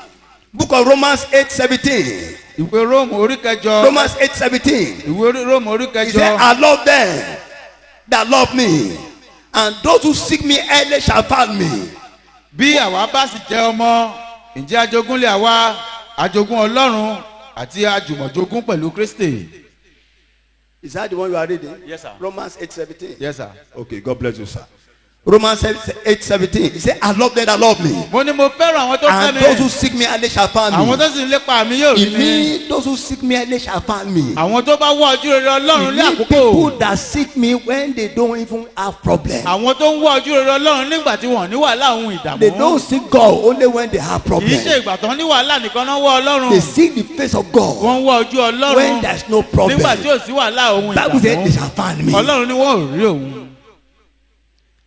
Book of Romans 8:17. ìwé róòmù orí kẹjọ. Romans 8:17. ìwé róòmù orí He said, kẹjọ. I love them that love me. And those who seek me early shall find me. bí àwa bá sì jẹ́ ọmọ ǹjẹ́ ajogún lé àwa ajogún ọlọ́run àti àjùmọ̀jogún pẹ̀lú Kristi. Is that the one you are reading? Yes, sir. Romans 8:17. Yes, sir. Okay, God bless you, sir. Romans 8:17. He said, I love them that love me. mo ní mo fẹ́ràn àwọn tó fẹ́ And mi. those who seek me early shall find àwọn me. tó sì ń lépa mi yóò rí In mi. me, those who seek me early shall find me. àwọn tó bá wá ojú rere ọlọ́run In ní me, àkókò. people that seek me when they don't even have problem. àwọn tó ń wá ojú rere ọlọ́run nígbà tí wọ́n ní wàhálà ohun They ìdààmú. don't seek God only when they have kì í problem. ṣe ìgbà tán ní wàhálà nìkan náà wá ọlọ́run. They seek the face of God wọ́n ń wá ojú when ọlọ́run there's no problem. nígbà tí ò sí wàhálà ohun Bible said they ìdààmú. shall find me. ọlọ́run ni wọ́n ò rí òun.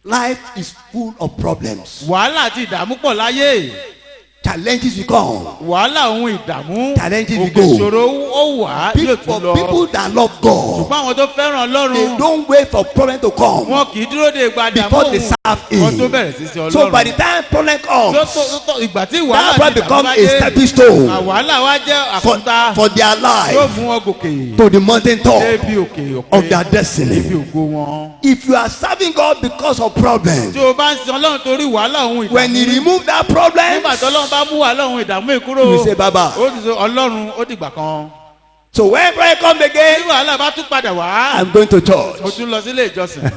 Life is full of problems. wàhálà àti ìdààmú pọ̀ láyé. Challenges will come. wàhálà ohun ìdààmú. Challenges will òkè go. ìṣòro ó wà á yóò For tún lọ. people that love God, ṣùgbọ́n àwọn tó fẹ́ràn they ọlọ́run. don't wait for problem to come wọn kì í dúró de ìgbà ìdààmú before they òun. serve wọ́n tó Him. bẹ̀rẹ̀ sí sí So by the ọlọ́run. time problem comes, ìgbà tí wàhálà that àti one ìdààmú become bá a dé. stepping stone wàhálà wa jẹ́ for, àkúta. for their yóò life mú wọn gòkè. to the mountain top débi òkè of their òkè. destiny. débi ògo wọn. If you are serving God because of problems, tí o bá ń sin ọlọ́run torí wàhálà ohun when He ìdààmú. remove that problem, nígbà tí ọlọ́run bá mú wàhálà ohun ìdààmú yìí kúrò. you say, Baba. ó ti sọ ọlọ́run ó dìgbà kan. So when prayer come tí again, wàhálà bá tún padà wá. I'm going to mo church. tún lọ sílé ìjọsìn.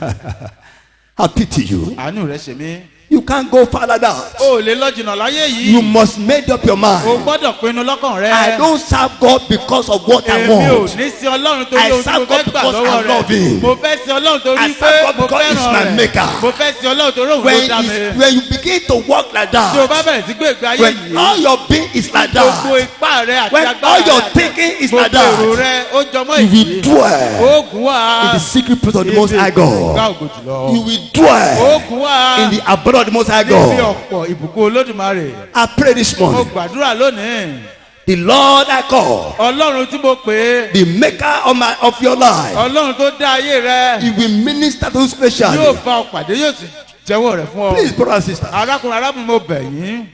I pity you. àánú rẹ ṣe mí. You can't go farther down. o ò lè lọ jìnnà láyé You yìí. must make up your o mind. gbọ́dọ̀ pinnu lọ́kàn rẹ. I don't serve God because of what I èmi ò want. ní sin ọlọ́run torí I ohun tí serve mo fẹ́ God gbà because lọ́wọ́ I love rẹ. Him. mo fẹ́ sin ọlọ́run I torí serve pé God mo because He's fẹ́ràn my rẹ̀. maker. mo fẹ́ sin ọlọ́run torí òun ló When, dá mi. when you begin to walk like tí o that, bá bẹ̀rẹ̀ sí gbé ìgbé ayé when yìí. all your being is like gbogbo that, ipá rẹ àti when agbára all your rẹ. thinking is like gbogbo èrò that, rẹ ó jọmọ́ you will ìdí. dwell oògùn wà. in the secret place of the Most High ọ̀gá God. ògo jùlọ. You will dwell oògùn wà. in the abode of the Most High níbi God. ọ̀pọ̀ ìbùkún olódùmarè. I pray this mo morning, gbàdúrà lónìí. the Lord I call, ọlọ́run tí mo pè é. the maker of your life, ọlọ́run tó dá ayé rẹ. He will minister to you yóò specially. bá ọ pàdé yóò sì jẹ́wọ́ rẹ̀ fún ọ. Please, brother and sister, arákùnrin arábìnrin mo bẹ̀ yín.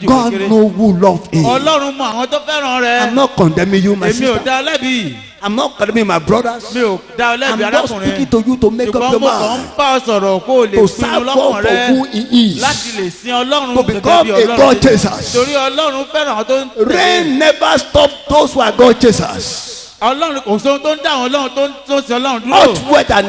God know who love Him. ọlọ́run mọ àwọn tó fẹ́ràn I'm rẹ. not condemning you, my èmi ò sister. dá ọ lẹ́bi. I'm not condemning my brothers. mi ò dá ọ I'm lẹ́bi just speaking arákùnrin. to you to make up ṣùgbọ́n your mo kàn ń mind bá ọ sọ̀rọ̀ kó o lè to pinnu serve lọ́kàn God for rẹ. who He is. láti lè sin ọlọ́run To gẹ́gẹ́ become bí a ọlọ́run God ṣe- chasers. torí ọlọ́run fẹ́ràn àwọn tó ń tẹ̀lé. Rain never stop those who are God chasers. ọlọ́run kò sóhun tó ń dá àwọn ọlọ́run tó ń sin ọlọ́run dúró. Hot weather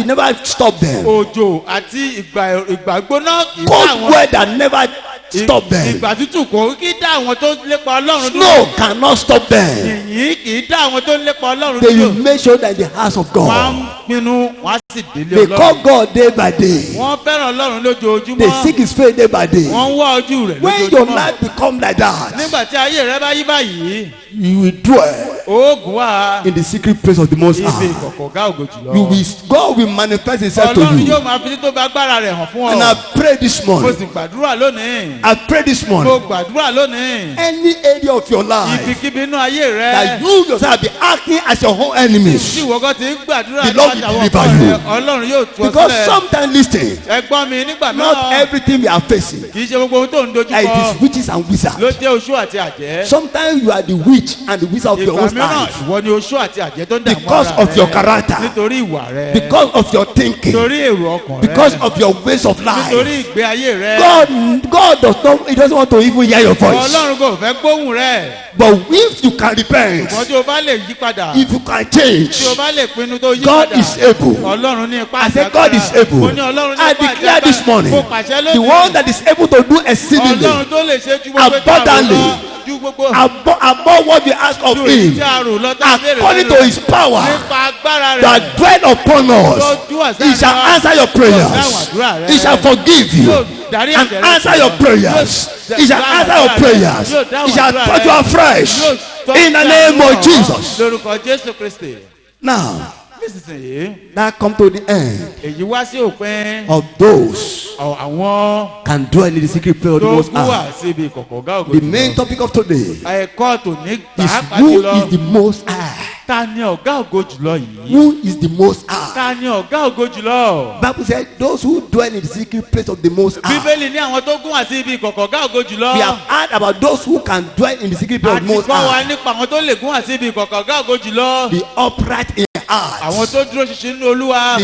never stop them. òjò àti ìgbà gbóná kì í dá Cold àwọn. weather never stop them. ìgbà tútù kò kí dá àwọn tó ń lépa ọlọ́run dúró. Snow cannot stop them. yìnyín kì í dá àwọn tó ń lépa ọlọ́run They will dúró. make sure that the house of wọ́n á God. pinnu wọ́n á sì délé They call ọlọ́run. God day by day. wọ́n fẹ́ràn ọlọ́run They lójoojúmọ́. seek His face day by day. wọ́n ń wá ojú rẹ̀ When your lójoojúmọ́. life become like that, nígbà tí ayé rẹ bá yí báyìí. you will dwell oògùn wà. in the secret place of the Most ibi High. ìkọ̀kọ̀ ọ̀gá ògo jùlọ. God will manifest Himself to ọlọ́run you. yóò máa fi títóbi agbára rẹ̀ hàn fún And ọ. I pray this mo morning. sì gbàdúrà lónìí. I pray this mo morning. gbàdúrà lónìí. Any area of your life ibikíbi inú ayé rẹ. that you yourself be acting as your own tí enemies. ìwọ́gọ́ ti ń gbàdúrà The Lord will látàwọn deliver ọkọ you. rẹ, ọlọ́run yóò tú ọ Because sílẹ̀. sometimes listen, ẹgbọ́n mi nígbà not náà everything we are facing, kì í ṣe gbogbo ohun tó ń dojú it kọ is witches and ló wizards. jẹ́ oṣó àti àjẹ́. Sometimes you are the witch and the wizard of your ìgbà own mìíràn life. ìwọ ni oṣó àti àjẹ́ tó ń dààmú Because ara of your rẹ. character. nítorí ìwà rẹ. Because of your thinking. nítorí èrò ọkàn rẹ. Because of your ways of nítorí life. ìgbé ayé rẹ. God does not, He doesn't want to even hear your voice. ọlọ́run kò fẹ́ gbóhùn rẹ. But if you can repent, ṣùgbọ́n tí o bá lè yí padà. if you can change, tí o bá lè pinnu tó yí God padà. is able. ọlọ́run ní ipá I àti say God is mo able. ní ọlọ́run ní I ipá àti declare this morning, mo pàṣẹ the lónìí. one that is able to do exceedingly ọlọ́run tó lè ṣe ju gbogbo abundantly, ìta rò lọ, ju gbogbo above what we ask of ju èyí Him, tí a rò lọ tá a béèrè according lọ́dọ̀ to rẹ̀. His power nípa agbára that rẹ̀. dwell upon us, lójú àṣà He shall rẹ̀. answer your Yóò dáhùn prayers. àdúrà rẹ̀. He shall forgive you Yóò dárí and ẹ̀ṣẹ̀ rẹ̀ answer jì your ọ́. prayers. Yóò He shall dáhùn answer your àdúrà rẹ̀. prayers. Yóò dáhùn He shall àdúrà touch you rẹ̀. afresh Yóò tọ́ in the sí name àdúrà of Jesus. lórúkọ Jésù Kristi. Now, nísinsìnyí that come to the end èyí wá sí òpin of those àwọn can dwell in the secret place of the tó Most kú wá High. síbi ìkọ̀kọ̀ ọ̀gá ògo The jùlọ. main topic of today ẹ̀kọ́ tòní is pàápàá who jùlọ. is the Most High. ta ni ọ̀gá ògo jùlọ yìí. Who is the Most High? ta ni ọ̀gá ògo jùlọ. Bible said those who dwell in the secret place of the Most High. bíbélì ní àwọn tó gún wá sí ibi ìkọ̀kọ̀ ọ̀gá ògo jùlọ. We have heard about those who can dwell in the secret place of àti the Most kọ́ wa High. nípa àwọn tó lè gún wá sí ibi ìkọ̀kọ̀ ọ̀gá ògo jùlọ. The upright in heart. àwọn tó dúró ṣinṣin nínú olúwa.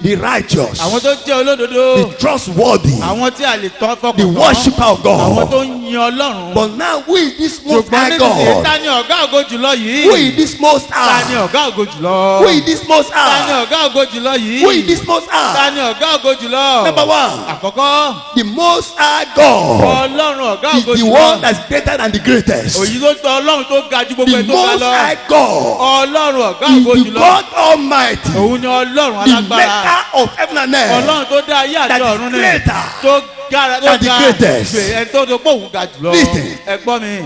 The righteous. àwọn tó jẹ́ olódodo. The trustworthy. àwọn tí a lè tọ́ fọkàn tán. The worshipper of àwọn God. tó ń yin ọlọ́run. But now who is this most ṣùgbọ́n high nísinsìnyí God? ta ni ọ̀gá ògo jùlọ yìí. Who is this most ta ni high? ọ̀gá ògo jùlọ. Who is this most ta ni high? ọ̀gá ògo jùlọ yìí. Who is this most ta high? ni ọ̀gá ògo jùlọ. Number one, àkọ́kọ́ the most high God ọlọ́run ọ̀gá is ògo the jùlọ. one that's greater than the greatest. òyìn ló tọ ọlọ́run tó ga ju gbogbo The ẹ̀ tó ga most lọ. high God ọlọ́run ọ̀gá is ògo the jùlọ. God Almighty, òun ni ọlọ́run the alágbára. maker of heaven and earth, ọlọ́run tó dá ayé àti that is ọ̀run ni. greater tó gara tó than the ga greatest. ẹni tó tó pé òun ga jùlọ. Listen. ẹ gbọ́ mi.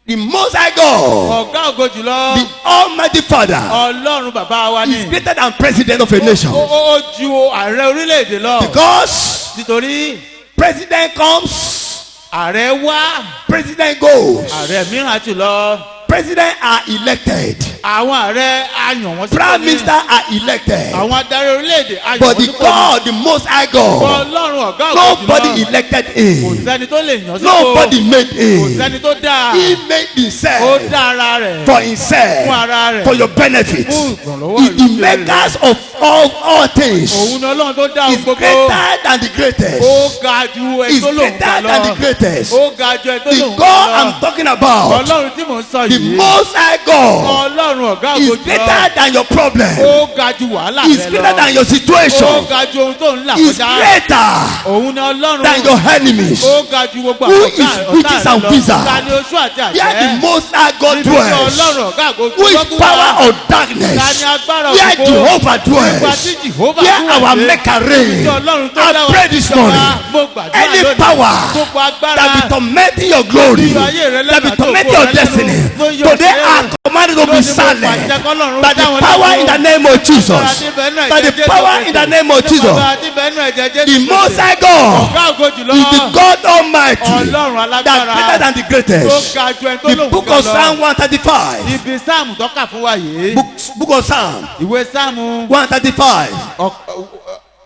the most high God, ọ̀gá ògo jùlọ. the Almighty Father ọlọ́run bàbá wa ni. is greater than president of a nation. ó ju ààrẹ orílẹ̀-èdè lọ. Because nítorí president comes, ààrẹ wá president goes. ààrẹ mìíràn ti lọ. President are elected. àwọn ààrẹ àyàn wọn sí Prime minister are elected. àwọn adarí orílẹ̀-èdè àyàn But wọn the sí God, the most high God, ọlọ́run ọ̀gá ògo nobody jùlọ. elected kò him. sẹ́ni tó lè yàn sí Nobody made kò him. sẹ́ni tó dáa. He made ó himself dá ara rẹ̀ for fún himself, ara rẹ̀ for your benefit. fún ìrànlọ́wọ́ He's the ìlú rẹ̀. makers of all things. òun ni ọlọ́run tó dá ohun He's gbogbo. greater than the ó greatest. ga ju ẹni He's tó lòun greater ga than the lọ. greatest. ó ga ju ẹni tó The lòun God ga I'm lọ. talking about, ọlọ́run tí mò ń sọ the yìí. most high God, ọlọ́run ọ̀gá is ògo greater jùlọ. than your problem. ó ga ju wàhálà Is rẹ greater lọ. than your ó situation. ga ju ohun tó ń là Is kọjá. greater òun ni ọlọ́run. than your enemies. ó ga ju gbogbo Who àwọn is witches and wizards? ta ni oṣù àti Where the àjẹ́. most high God níbi tí dwells. ọlọ́run ọ̀gá ògo Who is jùlọ power wà. of ta darkness. ni agbára Where òkùnkùn. Jehovah nípa dwells. tí Jehovah Where tún wà our dé. maker níbi reigns. tí ọlọ́run tó I dá wa pray this jọba. morning. mo gbàdúrà Any lónìí. power gbogbo agbára. that be tormenting your glory, Nínú ayé rẹ that be lẹ́nu tormenting àti your ògo rẹ destiny, lẹ́nu. Ló yọ today sí I ẹ̀rù. command it to be Lónìí mo silent. pàṣẹ k'Ọlọ́run By the dá wọn power lẹ́nu. in the name of Jesus. Agbára tí bẹ́ẹ̀ nú By the ẹ̀jẹ̀ power Jésù in the Kristi. name of Jesus. Agbára tí bẹ́ẹ̀ nú ẹ̀jẹ̀ Jésù The Kristi. most high God ọ̀gá ògo jùlọ. is the God Almighty, Ọlọ́run that alágbára. greater than the tó greatest. ga ju ẹni tó The lòun book ga of lọ. Psalm 135. ibi sáàmù tọ́ka fún wa yìí. Book of Psalm ìwé sáàmù 135.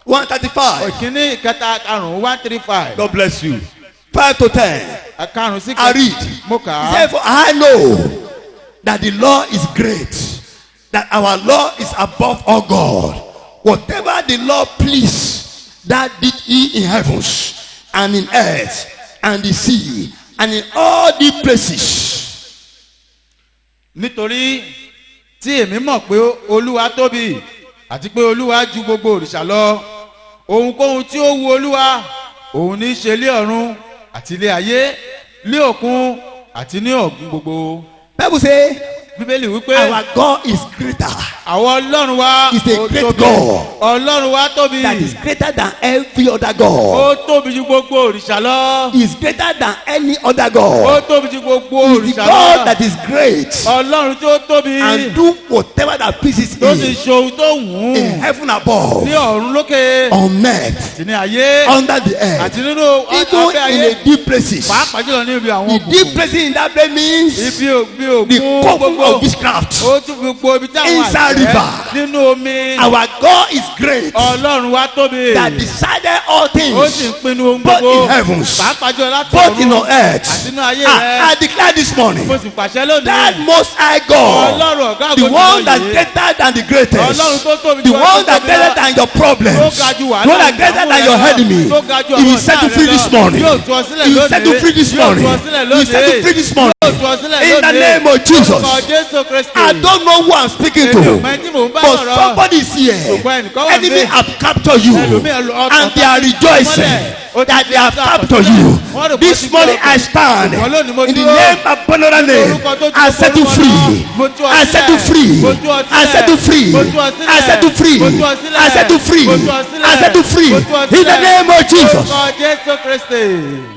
135. ìkíní ìkẹta karùn-ún 135. God bless you. 5 to 10. karùn-ún sí I read. mo kà á. Therefore, I know that the law is great, that our law is above all God. Whatever the law please, that did he in heavens and in earth and the sea and in all the places. nítorí tí èmi mọ̀ pé olúwa tóbi àti pé olúwa ju gbogbo òrìṣà lọ ohunkóhun tí ó wu olúwa òun ní í ṣe lé ọ̀run àti ilé ayé lé òkun àti ní ọ̀gbun gbogbo. Bible say bíbélì wípé our God is greater, àwọn ọlọ́run wa is a ó great tóbi. God. ọlọ́run wa tóbi. that is greater than every other God. ó tóbi ju gbogbo òrìṣà lọ. Is greater than any other ó God. tóbi ju gbogbo Is the òrìṣà God lọ. that is great ọlọ́run tí ó tóbi. and do whatever that pleases tó sì him ṣe ohun tó wù in ú. heaven above, ní ọ̀run lókè. on earth, àti ní ayé. under the earth, àti nínú even abẹ́ in ayé. the deep places. pàápàá jùlọ ní ibi àwọn The deep places in that place means ibi òbí the òkun coven gbogbo. of witchcraft. ó tún gbogbo ibi táwọn Inside àjẹ́ river. nínú omi. Our God is great, ọlọ́run wa tóbi. that decided all ó sì ń things, pinnu ohun both gbogbo. in heavens, pàápàá jùlọ láti both in ọ̀run on earth. àti nínú ayé rẹ. I declare this morning, mo sì pàṣẹ lónìí. that most high God, ọlọ́run ọ̀gá the àgọ́jù one that's lóye. greater than the greatest, ọlọ́run tó tóbi the ju one ẹni tó that's tóbi greater lọ. than your problems, tó ga ju the wàhálà one that's greater than your enemy. tó ga ju He will àwọn set you ọ̀tá free rẹ this lọ. morning. yóò tú ọ sílẹ̀ He will lónìí. set you free this yóò morning. tú ọ sílẹ̀ He will set you lónìí. free this morning. yóò tú ọ sílẹ̀ In the lónìí. name of Jesus. orúkọ Jésù Kristi. I don't know who I'm speaking èmi ò to, mọ ẹni tí mò ń bá but sọ̀rọ̀. somebody is here. ṣùgbọ́n ẹnìkan wà Enemy níbí. have captured you, ẹlòmíì ọ̀tọ̀ and they are rejoicing that they have captured you. This morning I stand in the name of Bonora name. I set you free. I set you free. I set you free. I set you free. I set you free. I set you free. In the name of Jesus. orúkọ Jésù Kristi.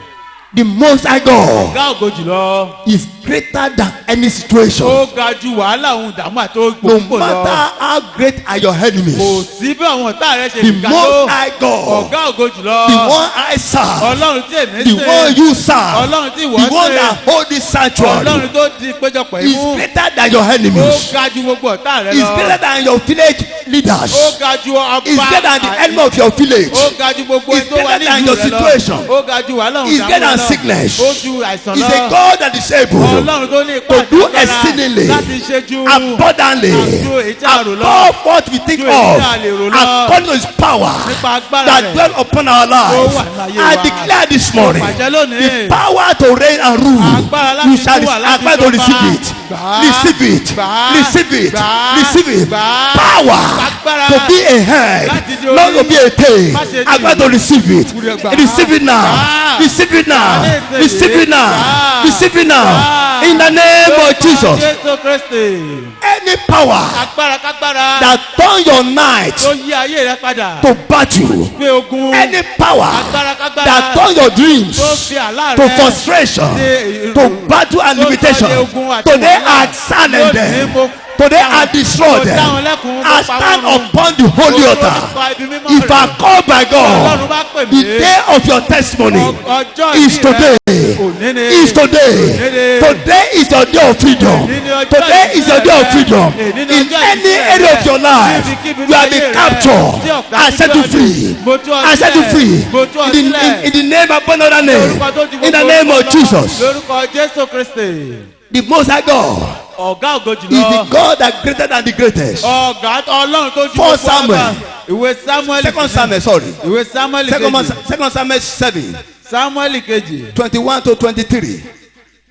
The most high God ọ̀gá ògo jùlọ. is greater than any situation. ó ga ju wàhálà ohun ìdààmú àti No ògbóǹkò lọ. matter how great are your kò enemies, sí bí àwọn ọ̀tá rẹ ṣe the ga tó. most high God, ọ̀gá ògo jùlọ. the one I serve, ọlọ́run tí èmi the one you serve, ọlọ́run tí ìwọ the one ṣe. that hold this sanctuary ọlọ́run tó di péjọpọ̀ is imú. greater than your ó enemies. ga ju gbogbo ọ̀tá rẹ Is lọ. greater than your village ó leaders. ga ju ọba. Is greater than the enemy of your village. ó ga ju gbogbo Is ẹni tó wà greater ní than ìlú your rẹ lọ. situation. ó ga ju wàhálà ohun Is ìdààmú greater than rẹ lọ. sickness. ó ju àìsàn He's lọ. a God that is able Ọlọ́run tó ní ipá to do àti agbára exceedingly, láti ṣe ju abundantly, ju èyí tí a rò lọ. above what we think Ju èyí of, tí a lè rò lọ. according to his power Nípa agbára that rẹ̀. dwell upon our lives. wà láyé I wa. declare this morning, pàṣẹ lónìí. the power to reign and rule, Agbára láti you shall tún wà láti agbára to jọba. receive it, Gbà á. receive it, Gbà á. receive it, Gbà á. receive it. Gbà á. Power Agbára to be a head, láti di not orí. to be a tail. Má ṣe ní Agbára to ìlú. receive it, Gbà á. receive it now, Gbà á. receive it now, Gbà á. receive it Gbà now, á. receive it now. Gbà á. In the name of Jesus, Jésù Kristi. any power Agbára kágbára. that turn your night tó yí ayé rẹ padà. to battle, Gbé ogun. any power Agbára kágbára. that turn your dreams tó fi àlá to rẹ. frustration, Ṣe to battle and tó limitation, sọ de ogun àti today wàhálà. I silence them, Lónìí today I destroy mo dá wọn them. lẹ́kùn, mo I pa stand wọ́n run. upon the holy Mo altar. dúró nípa ibi mímọ́ If I rẹ̀. call by Ọlọ́run God, bá pè the mí. day of your testimony Ọjọ́ is ìbí today. rẹ. Òní ni. Is today. Òní ni. Today is your day of freedom. Òní ni ọjọ́ Today is your day of ìbí freedom. rẹ. Òní ni In ọjọ́ any ìbí rẹ. area of your life, Níbikíbi you have ní been ayé rẹ. captured. Tí ọ̀gá I set you ti free. Mo tú ọ I set you sílẹ̀. free. Mo tú ọ In sílẹ̀. the name of another name. Lórúkọ tó ju In the gbogbo name of orúkọ lọ. Jesus. Lórúkọ Jésù Kristi. The Most High God Ọ̀gá ògo is the jùlọ. God that greater than the greatest. Ọ̀gá Ọlọ́run tó ju First gbogbo Samuel. ọba. Ìwé Samuel. Second Samuel, sorry. Ìwé Samuel kejì. Second Samuel 7, Samuel kejì. 21 to 23.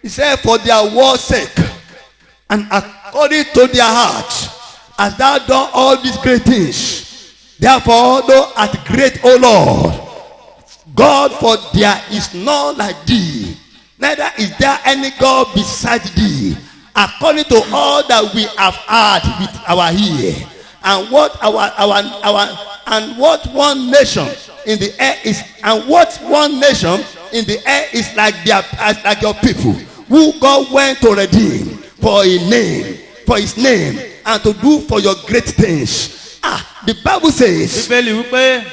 He said, for their war's sake, and according to their heart, hast thou done all these great things. Therefore, thou art great, O Lord. God, for there is none like thee, neither is there any God beside thee. According to all that we have heard with our ear, and what and what one nation in the air is, and what one nation in the air is like your people, who God went to redeem for a name, for his name, and to do for your great things. The Bible says Bíbélì wípé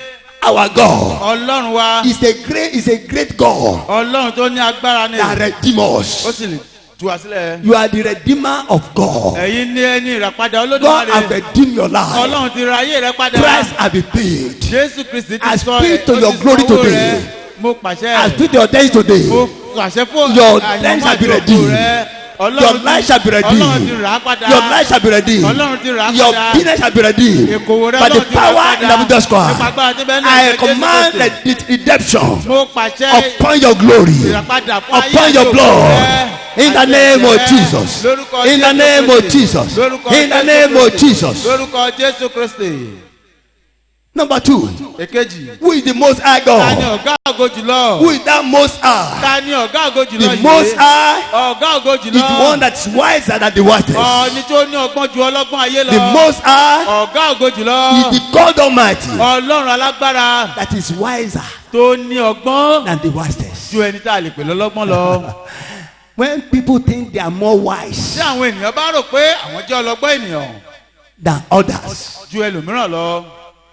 our God Ọlọ́run wa. is a great God Ọlọ́run tó ní agbára ni. that redeem Ó us. sì lè tú wa sílẹ̀. You are the redeemer of God. Ẹ̀yin ní ẹni ìràpadà God has Olódùmarè. redeemed your life. Ọlọ́run ti ra ayé rẹ padà. Price has been paid. Jésù Kristi ti I sọ speak to ó your ti glory sanwó today. rẹ. Mo pàṣẹ. I speak your days today. Mo pàṣẹ fún Your àyànmọ́ days shall be àti ògo redeemed. rẹ. Your Ọlọ́run life shall be Ọlọ́run ti redeemed. rà á padà. Your life shall be redeemed. Ọlọ́run ti rà á Your padà. business shall be redeemed. Èkòwò rẹ By the Ọlọ́run ti rà á power padà. in the Buddha's Nípa Christ, agbára tí bẹ́ẹ̀ ní I ẹ̀jẹ̀ Jésù command Kristi. the redemption Mo pàṣẹ upon your glory, ìràpadà fún ayé upon àti your ògo blood. rẹ. In the Àti name ẹ̀jẹ̀ of rẹ. Jesus. Lórúkọ In the Jésù name of Kristi. Jesus. Lórúkọ In the Jésù name of Kristi. Jesus. Lórúkọ Jésù Kristi. Number 2, Èkejì. who is the Most High Ta ni God? ọ̀gá ògo jùlọ? Who is that Most High? Ta ni ọ̀gá ògo jùlọ The yìí? Most High Ọ̀gá ògo is the jùlọ. one that's wiser than the wisest. Ọ̀ni tí ó ní ọgbọ́n ju ọlọ́gbọ́n ayé lọ. The Most High Ọ̀gá ògo jùlọ. is the God Almighty Ọlọ́run alágbára that is wiser tó ní ọgbọ́n than the wisest. ju ẹni tá a lè pè lọ́lọ́gbọ́n lọ. When people think they are more wise Tí àwọn ènìyàn bá rò pé àwọn jẹ́ ọlọ́gbọ́n ènìyàn than others, ju ẹlòmíràn lọ.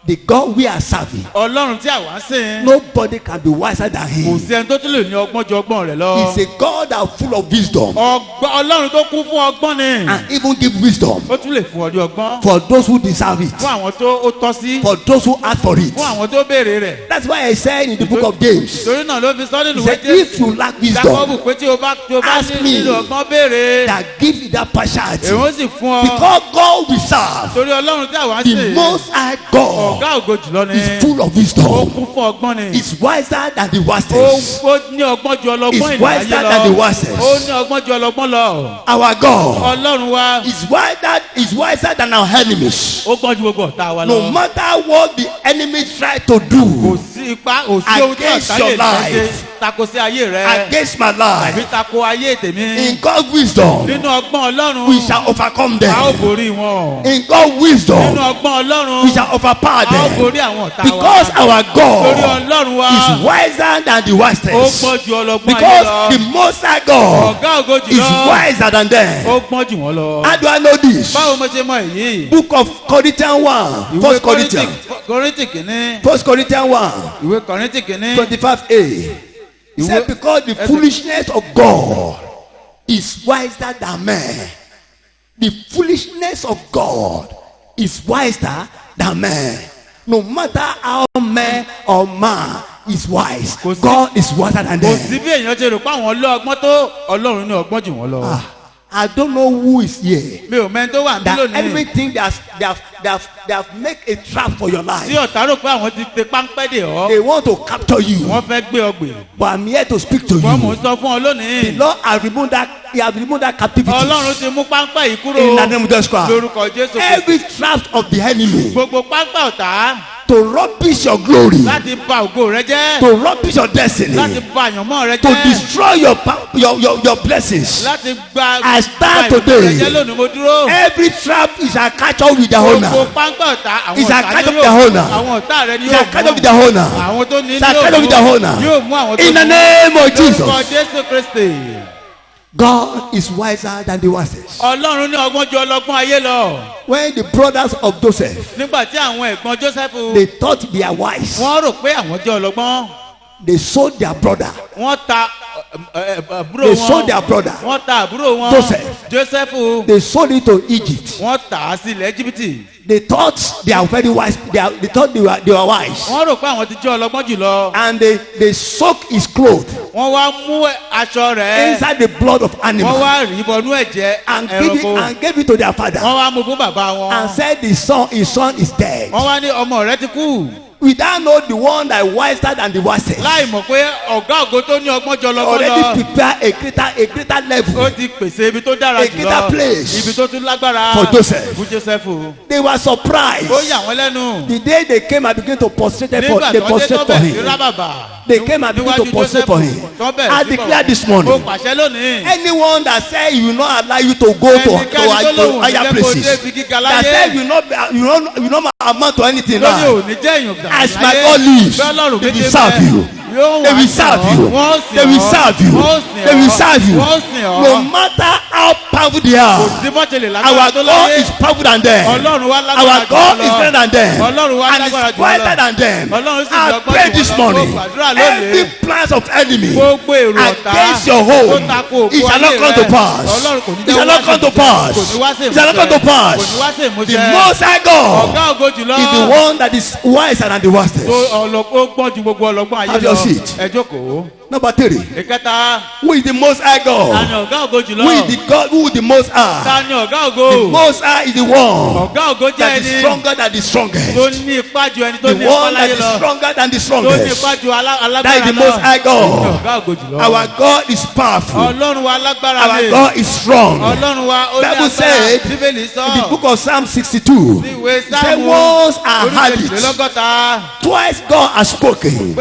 the God we are serving, Ọlọ́run tí àwa ń sìn. nobody can be wiser than Kò him. sí ẹni tó tún lè ní ọgbọ́n ju ọgbọ́n rẹ̀ lọ. He's a God that full of wisdom Ọlọ́run tó kún fún ọgbọ́n ni. and even give wisdom Ó tún lè fún ọ ní ọgbọ́n. for those who deserve it, Fún àwọn tó ó tọ́ sí. for those who ask for it. Fún àwọn tó béèrè rẹ̀. That's why I said in the book of James, Torí náà ló fi sọ nínú he ìwé said, if you lack wisdom, Jákọ́bù pé tí o bá ask me. nílò ọgbọ́n béèrè. that give you that partiality. Èwọ́n sì fún ọ. Because God we serve, Torí Ọlọ́run tí àwa ń the sìn. Most High God, Ọ̀gá ògo jùlọ ni. is full of Ó wisdom. kún fún ọgbọ́n ni. Is wiser than the Ó wisest. ní ọgbọ́n ju ọlọ́gbọ́n Is ènìyàn wiser ayé than the lọ. wisest. Ó ní ọgbọ́n ju ọlọ́gbọ́n lọ. Our God Ọlọ́run wa. is wiser than our enemies. Ó gbọ́n ju gbogbo ọ̀tá wa lọ. No matter what the enemies try to Kò do sí ipá, kò sí ohun tí Against ọ̀tá your lè ṣe life. tako sí ayé rẹ. against my Tàbí life, tako ayé tèmi. in God's wisdom, Nínú ọgbọ́n Ọlọ́run. we shall overcome A ó them. borí wọn. In God's Nínú wisdom, ọgbọ́n Ọlọ́run. we shall overpower A ó them. borí àwọn ọ̀tá wa. Because our Torí God Ọlọ́run wa. is wiser than the Ó wisest. gbọ́n ju ọlọ́gbọ́n ayé Because lọ. the Most High God Ọ̀gá ògo is jùlọ. wiser than them. Ó gbọ́n jù wọ́n lọ. How do I know this? Báwo mo ṣe mọ èyí? Book of Corinthians 1, First Corinthians, Kọ́ríntì kìíní. First Corinthians 1, Ìwé Kọ́ríntì kìíní. 25a. He said, because the foolishness of God is wiser than man. The foolishness of God is wiser than man. No matter how man or man is wise. Kò sí- God is wiser than kò them. sí bí èèyàn ṣe rò pé àwọn lọ ọgbọ́n tó ọlọ́run ní ọgbọ́n jù wọ́n lọ. Ah, I don't know who is here. mi ò mẹ́ni tó wà níbí That lónìí. everything they have make a trap for your tí life. ọ̀tá rò pé àwọn ti pe páńpẹ́ dè ọ́. They want to capture you. wọ́n fẹ́ gbé ọ gbè. But I'm here to speak to wọ́n mò you. ń sọ fún ọ The lónìí. Lord has removed that. He has removed that captivity. ọlọ́run ti mú páńpẹ́ yìí kúrò. In the name of Jesus Christ. lórúkọ jésù kristi. Every trap of the enemy gbogbo páńpẹ́ ọ̀tá to rubbish your glory, láti ba ògo rẹ jẹ́. to rubbish your destiny, láti ba àyànmọ́ rẹ to jẹ́. destroy your blessings. láti gba I stand gba ìbùkún rẹ today. jẹ́ lónìí mo dúró. Every trap is a catch up with the gbogbo owner. páńpẹ́ ọ̀tá àwọn It's a ọ̀tá kind ni of the yóò owner. àwọn ọ̀tá rẹ ni It's a yóò catch up with mú. the owner. àwọn tó ní It's a catch up with the owner. yóò mú àwọn tó In the ní. name of lórúkọ Jesus. jésù kristi. God is wiser than the wisest. ọlọ́run ní ọgbọ́n ju ọlọ́gbọ́n ayé lọ. When the brothers of Joseph, nígbà tí àwọn ẹ̀gbọ́n jósẹ́fù they thought they are wise, wọ́n rò pé àwọn jẹ́ ọlọ́gbọ́n. they sold their brother. wọ́n ta àbúrò They wọn. sold their brother. wọ́n ta àbúrò wọn. Joseph. jósẹ́fù. They sold it to Egypt. wọ́n tà á sí ilẹ̀ íjíbítì. They thought they are very wise. They thought they were wise. wọ́n rò pé àwọn ti jẹ́ ọlọ́gbọ́n jùlọ. And they soaked his clothes wọ́n wá mú aṣọ rẹ̀. inside the blood of wọ́n animal wá rí bọnú ẹ̀jẹ̀ and ẹranko. gave it to their father wọ́n wá mú fún bàbá wọn. and said his son is dead. wọ́n wá ní ọmọ rẹ̀ ti kú. Without know the one that is wiser than the wisest. láì mọ̀ pé ọ̀gá ògo tó ní ọgbọ́n jọ lọ́gbọ́n lọ. Already prepare a greater level. ó ti pèsè ibi tó dára A jùlọ. greater place ibi tó tún lágbára. for Joseph. fún jósẹ́fù. They were surprised. ó yà wọ́n lẹ́nu. The day they came and began to prostrate nígbà for, they tó dé tó prostrate for bẹ̀ sí him. rábàbà. They came and began to níwájú prostrate for Jósẹ́fù, him. tó bẹ̀rẹ̀ I sí declare bọ̀. this ó morning. pàṣẹ lónìí. Anyone that said he will not allow you to go to ẹnikẹ́ni tó lóhùn higher nílẹ̀ kó places, débi gíga that láyé. said you not amount to anything lórí now, òní jẹ́ èèyàn gbà as láyé. my God lives, bẹ́ẹ̀ lọ́rùn they will kéde serve bẹ́ẹ̀. you. yóò They wá will sìn serve ọ́. you. wọ́n sìn They will ọ́. serve you. wọ́n sìn They will ọ́. serve you. wọ́n sìn ọ́. No matter how powerful they are, tí bọ́ ṣe lè our lágbára tó God láyé. is powerful than them. ọlọ́run wá lágbára Our jù God wọ́n is lọ. better than them. ọlọ́run wá And lágbára is jù wọ́n wiser lọ. than them. ọlọ́run sì I lọ́gbọ́n pray jù this wọ́n lọ. morning. Mo gbàdúrà lónìí. Every plans of enemy gbogbo èrò ọ̀tá against your tó home, tako ògo it shall not ayé come to rẹ. pass. ọlọ́run kò ní It jẹ́ shall wá not come to sí ìmúṣẹ. pass. kò ní wá sí It shall not come to ìmúṣẹ. pass. kò ní wá sí The ìmúṣẹ. Most High God ọ̀gá ògo jùlọ. is the one that is wiser than the wisest. ó gbọ́n ju gbogbo ọlọ́gbọ́n ayé Have lọ. your seat. ẹ jókòó. Number 3. ìkẹta. Who is the Most High ta God? ni ọ̀gá ògo jùlọ. Who is the God? Who is the Most High? ta ni ọ̀gá ògo. The Most High is the one ọ̀gá ògo jẹ́ that is ẹni stronger than the strongest. tó ní ipá ju ẹni tó The ní ipá one that láyé is lọ. stronger than the tó ní strongest. ipá ju alágbára That is the Most High Ó ní God. ọ̀gá ògo jùlọ. Our God is powerful. ọlọ́run wa lágbára Our ni. God is strong. ọlọ́run wa ó ní Bible agbára. said bíbélì sọ. in the book of Psalm 62, ní ìwé he said, sáàmù once I had it, oríṣiríṣilọ́gọ́ta. twice God has spoken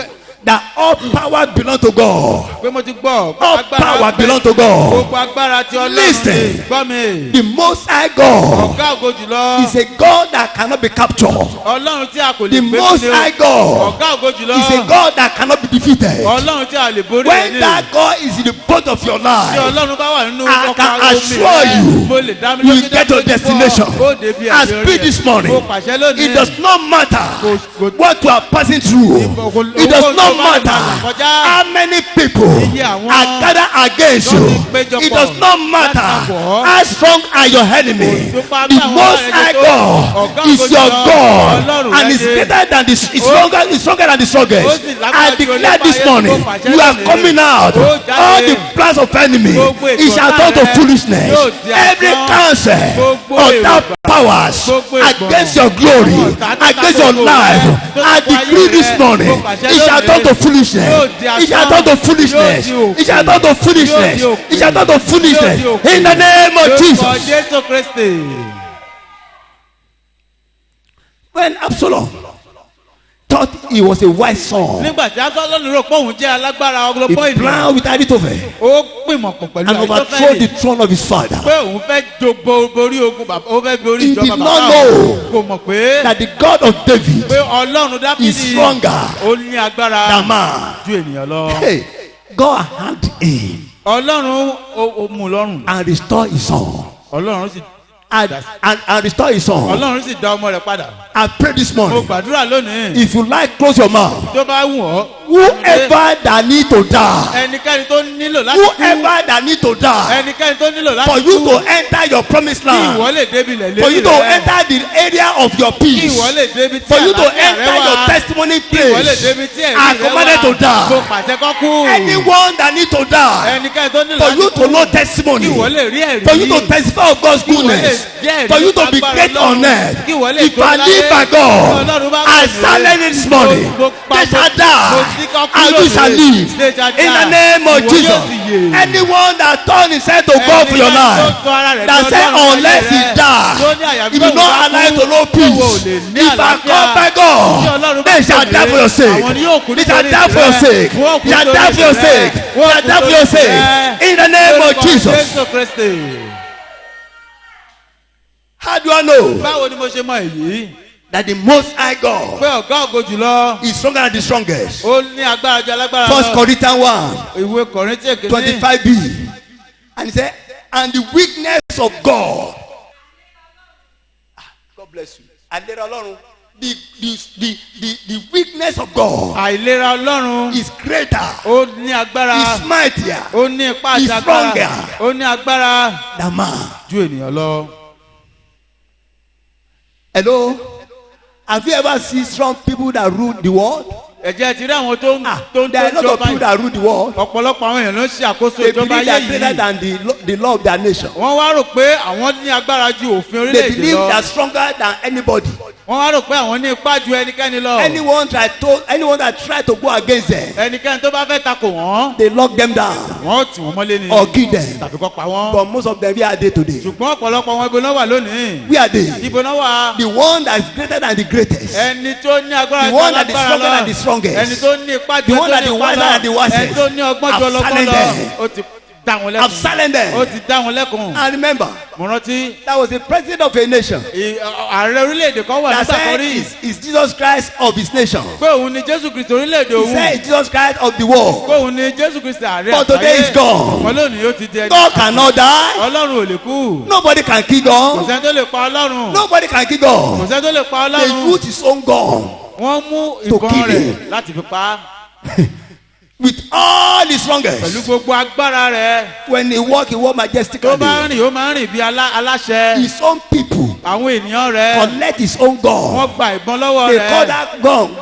that all power belong to God. pé mo ti gbọ́. All power belong to God. gbogbo agbára ti ọlọ́run Listen. ni. gbọ́ mi. The Most High God ọ̀gá ògo jùlọ. is a God that cannot be captured. ọlọ́run tí a kò lè The gbé Most ní o. High God ọ̀gá ògo jùlọ. is a God that cannot be defeated. ọlọ́run tí a lè borí rẹ̀ When ní. that God is in the boat of your tí life, ọlọ́run bá wà nínú I ọkọ̀ can omi assure rẹ̀, you, mo lè dá mi you lójú will get your dájú destination. pé ó débi I àṣeyọrí speak rẹ̀. this morning. mo pàṣẹ lónìí. It does not matter Kò- what you are passing through. It does not matter how many people Iye àwọn are gathered against you. It does not matter how strong are your enemy. The Most High God is your God and is greater than is stronger than the strongest. I declare this morning, you are coming out. All the plans of enemy, it shall turn to foolishness. Every counsel of that powers against your glory, against your life, I decree this morning, it shall turn to foolishness. It shall turn to foolishness. It shall turn to foolishness. It shall turn to foolishness. In the name of Jesus. Jésù Kristi. When Absalom thought he was a wise son, nígbà tí Absalom rò pé òun jẹ́ alágbára he ọlọ́pọ̀ ènìyàn. planned with Ahithophel ó pìmọ̀ pọ̀ pẹ̀lú and overthrow Ahitofeli the throne of his father. pé òun fẹ́ borí ogun bàbá ó fẹ́ borí He ìjọba did bàbá not òun. know kò mọ̀ pé that the God of David pé ọlọ́run is Dáfídì stronger ó ní agbára than man. ju ènìyàn lọ. Hey, God had him ọlọ́run ó mú lọ́rùn. and restore his son. ọlọ́run sì And restore his son. ọlọ́run sì dá ọmọ rẹ̀ padà. I pray this mo morning. gbàdúrà lónìí. If you like, close your mouth. tó bá wù ọ́ Whoever that need to die. ẹnikẹ́ni tó nílò láti kú. Whoever that need to die. ẹnikẹ́ni tó nílò láti kú. For you to enter your promised kí ìwọ land. lè débi ilẹ̀ lérí rẹ. For you to enter the area of your kí peace. ìwọ lè débi tí For you to àlàáfíà rẹ enter your wà. testimony kí ìwọ lè place. débi tí ẹ̀rí I rẹ commanded to wà. die. mo pàṣẹ kọ́ kú. Anyone that need to die. ẹnikẹ́ni tó nílò For láti you kú. to know testimony. kí ìwọ lè rí ẹ̀rí. For you to testify of God's goodness. For you to be great on earth. If I live by God, I silence it this morning. They shall die, and you shall live. In the name of Jesus. Anyone that turn himself to God for your life, that say unless he die, if you not allow to know peace, if I come by God, they shall die for your sake. They shall die for your sake. They shall die for your sake. They shall die for your sake. In the name of Jesus. How do I know báwo ni mo ṣe mọ èyí. that the Most High God pé ọ̀gá ògo jùlọ. is stronger than the strongest? ó ní agbára ju alágbára First lọ. Corinthians 1. ìwé Kọ́ríńtì èkìní. 25b, and he said, and the weakness of God. God bless you. Àìlera Ọlọ́run. The weakness of God àìlera Ọlọ́run. is greater, ó ní agbára. is mightier ó ní ipá àti is agbára. stronger. ó ní agbára than man. ju ènìyàn lọ. Hello? Have you ever seen strong people that rule the world? ẹ̀jẹ̀ ti rí àwọn tó ń There are a lot of people jọba. that rule the world. ọ̀pọ̀lọpọ̀ àwọn èèyàn ló ń ṣe àkóso They ìjọba believe they ayé are greater yìí. than the law of their nation. wọ́n wá rò pé àwọn ní agbára ju òfin They orílẹ̀-èdè believe they are lọ. stronger than anybody. wọ́n wá rò pé àwọn ní ipá ju ẹnikẹ́ni lọ. Anyone that try to go against them, ẹnikẹ́ni tó bá fẹ́ takò wọ́n. they lock them down wọ́n tì wọ́n mọ́lé ni. or kill them. tàbí kọ́ pa wọ́n. But most of them, where are they today? ṣùgbọ́n ọ̀pọ̀lọpọ̀ wọn ibo náà wà lónìí. Where are they? ibo náà wà. The one that is greater than the greatest. ẹni tó ní agbára The ju one that is alágbára stronger lọ. than the strongest. ẹni tó ní ipá ju The one that is ẹni tó ní wiser ipá than the lọ. wisest. ẹni tó ní ọgbọ́n ju I've ọlọ́gbọ́n silent lọ. them. ó ti dá wọn I've lẹ́kùn. silent them. ó ti dá wọn lẹ́kùn. And remember, mo rántí. that was the president of a nation ààrẹ orílẹ̀-èdè kan wà that nígbà kan said, rí. is Jesus Christ of his nation. pé òun ni Jésù Kristi orílẹ̀-èdè He òun. said, Jesus Christ of the world. pé òun ni Jésù Kristi ààrẹ But today is gone. wọn lónìí ó ti di ẹni. God cannot die. ọlọ́run ò lè kú. Nobody can kill kò God. sẹ́ni tó lè pa ọlọ́run. Nobody can kill kò God. sẹ́ni tó lè pa They ọlọ́run. use his own gun wọ́n mú To ìbọn kill rẹ̀ him. láti fi pa á. with all his pẹ̀lú strongest. gbogbo agbára rẹ̀. When he walk tó bá majestically. ń rìn ó máa ń rìn bí aláṣẹ. His own people àwọn ènìyàn rẹ̀ collect his own gun. wọ́n gba ìbọn lọ́wọ́ They call rẹ̀. that gun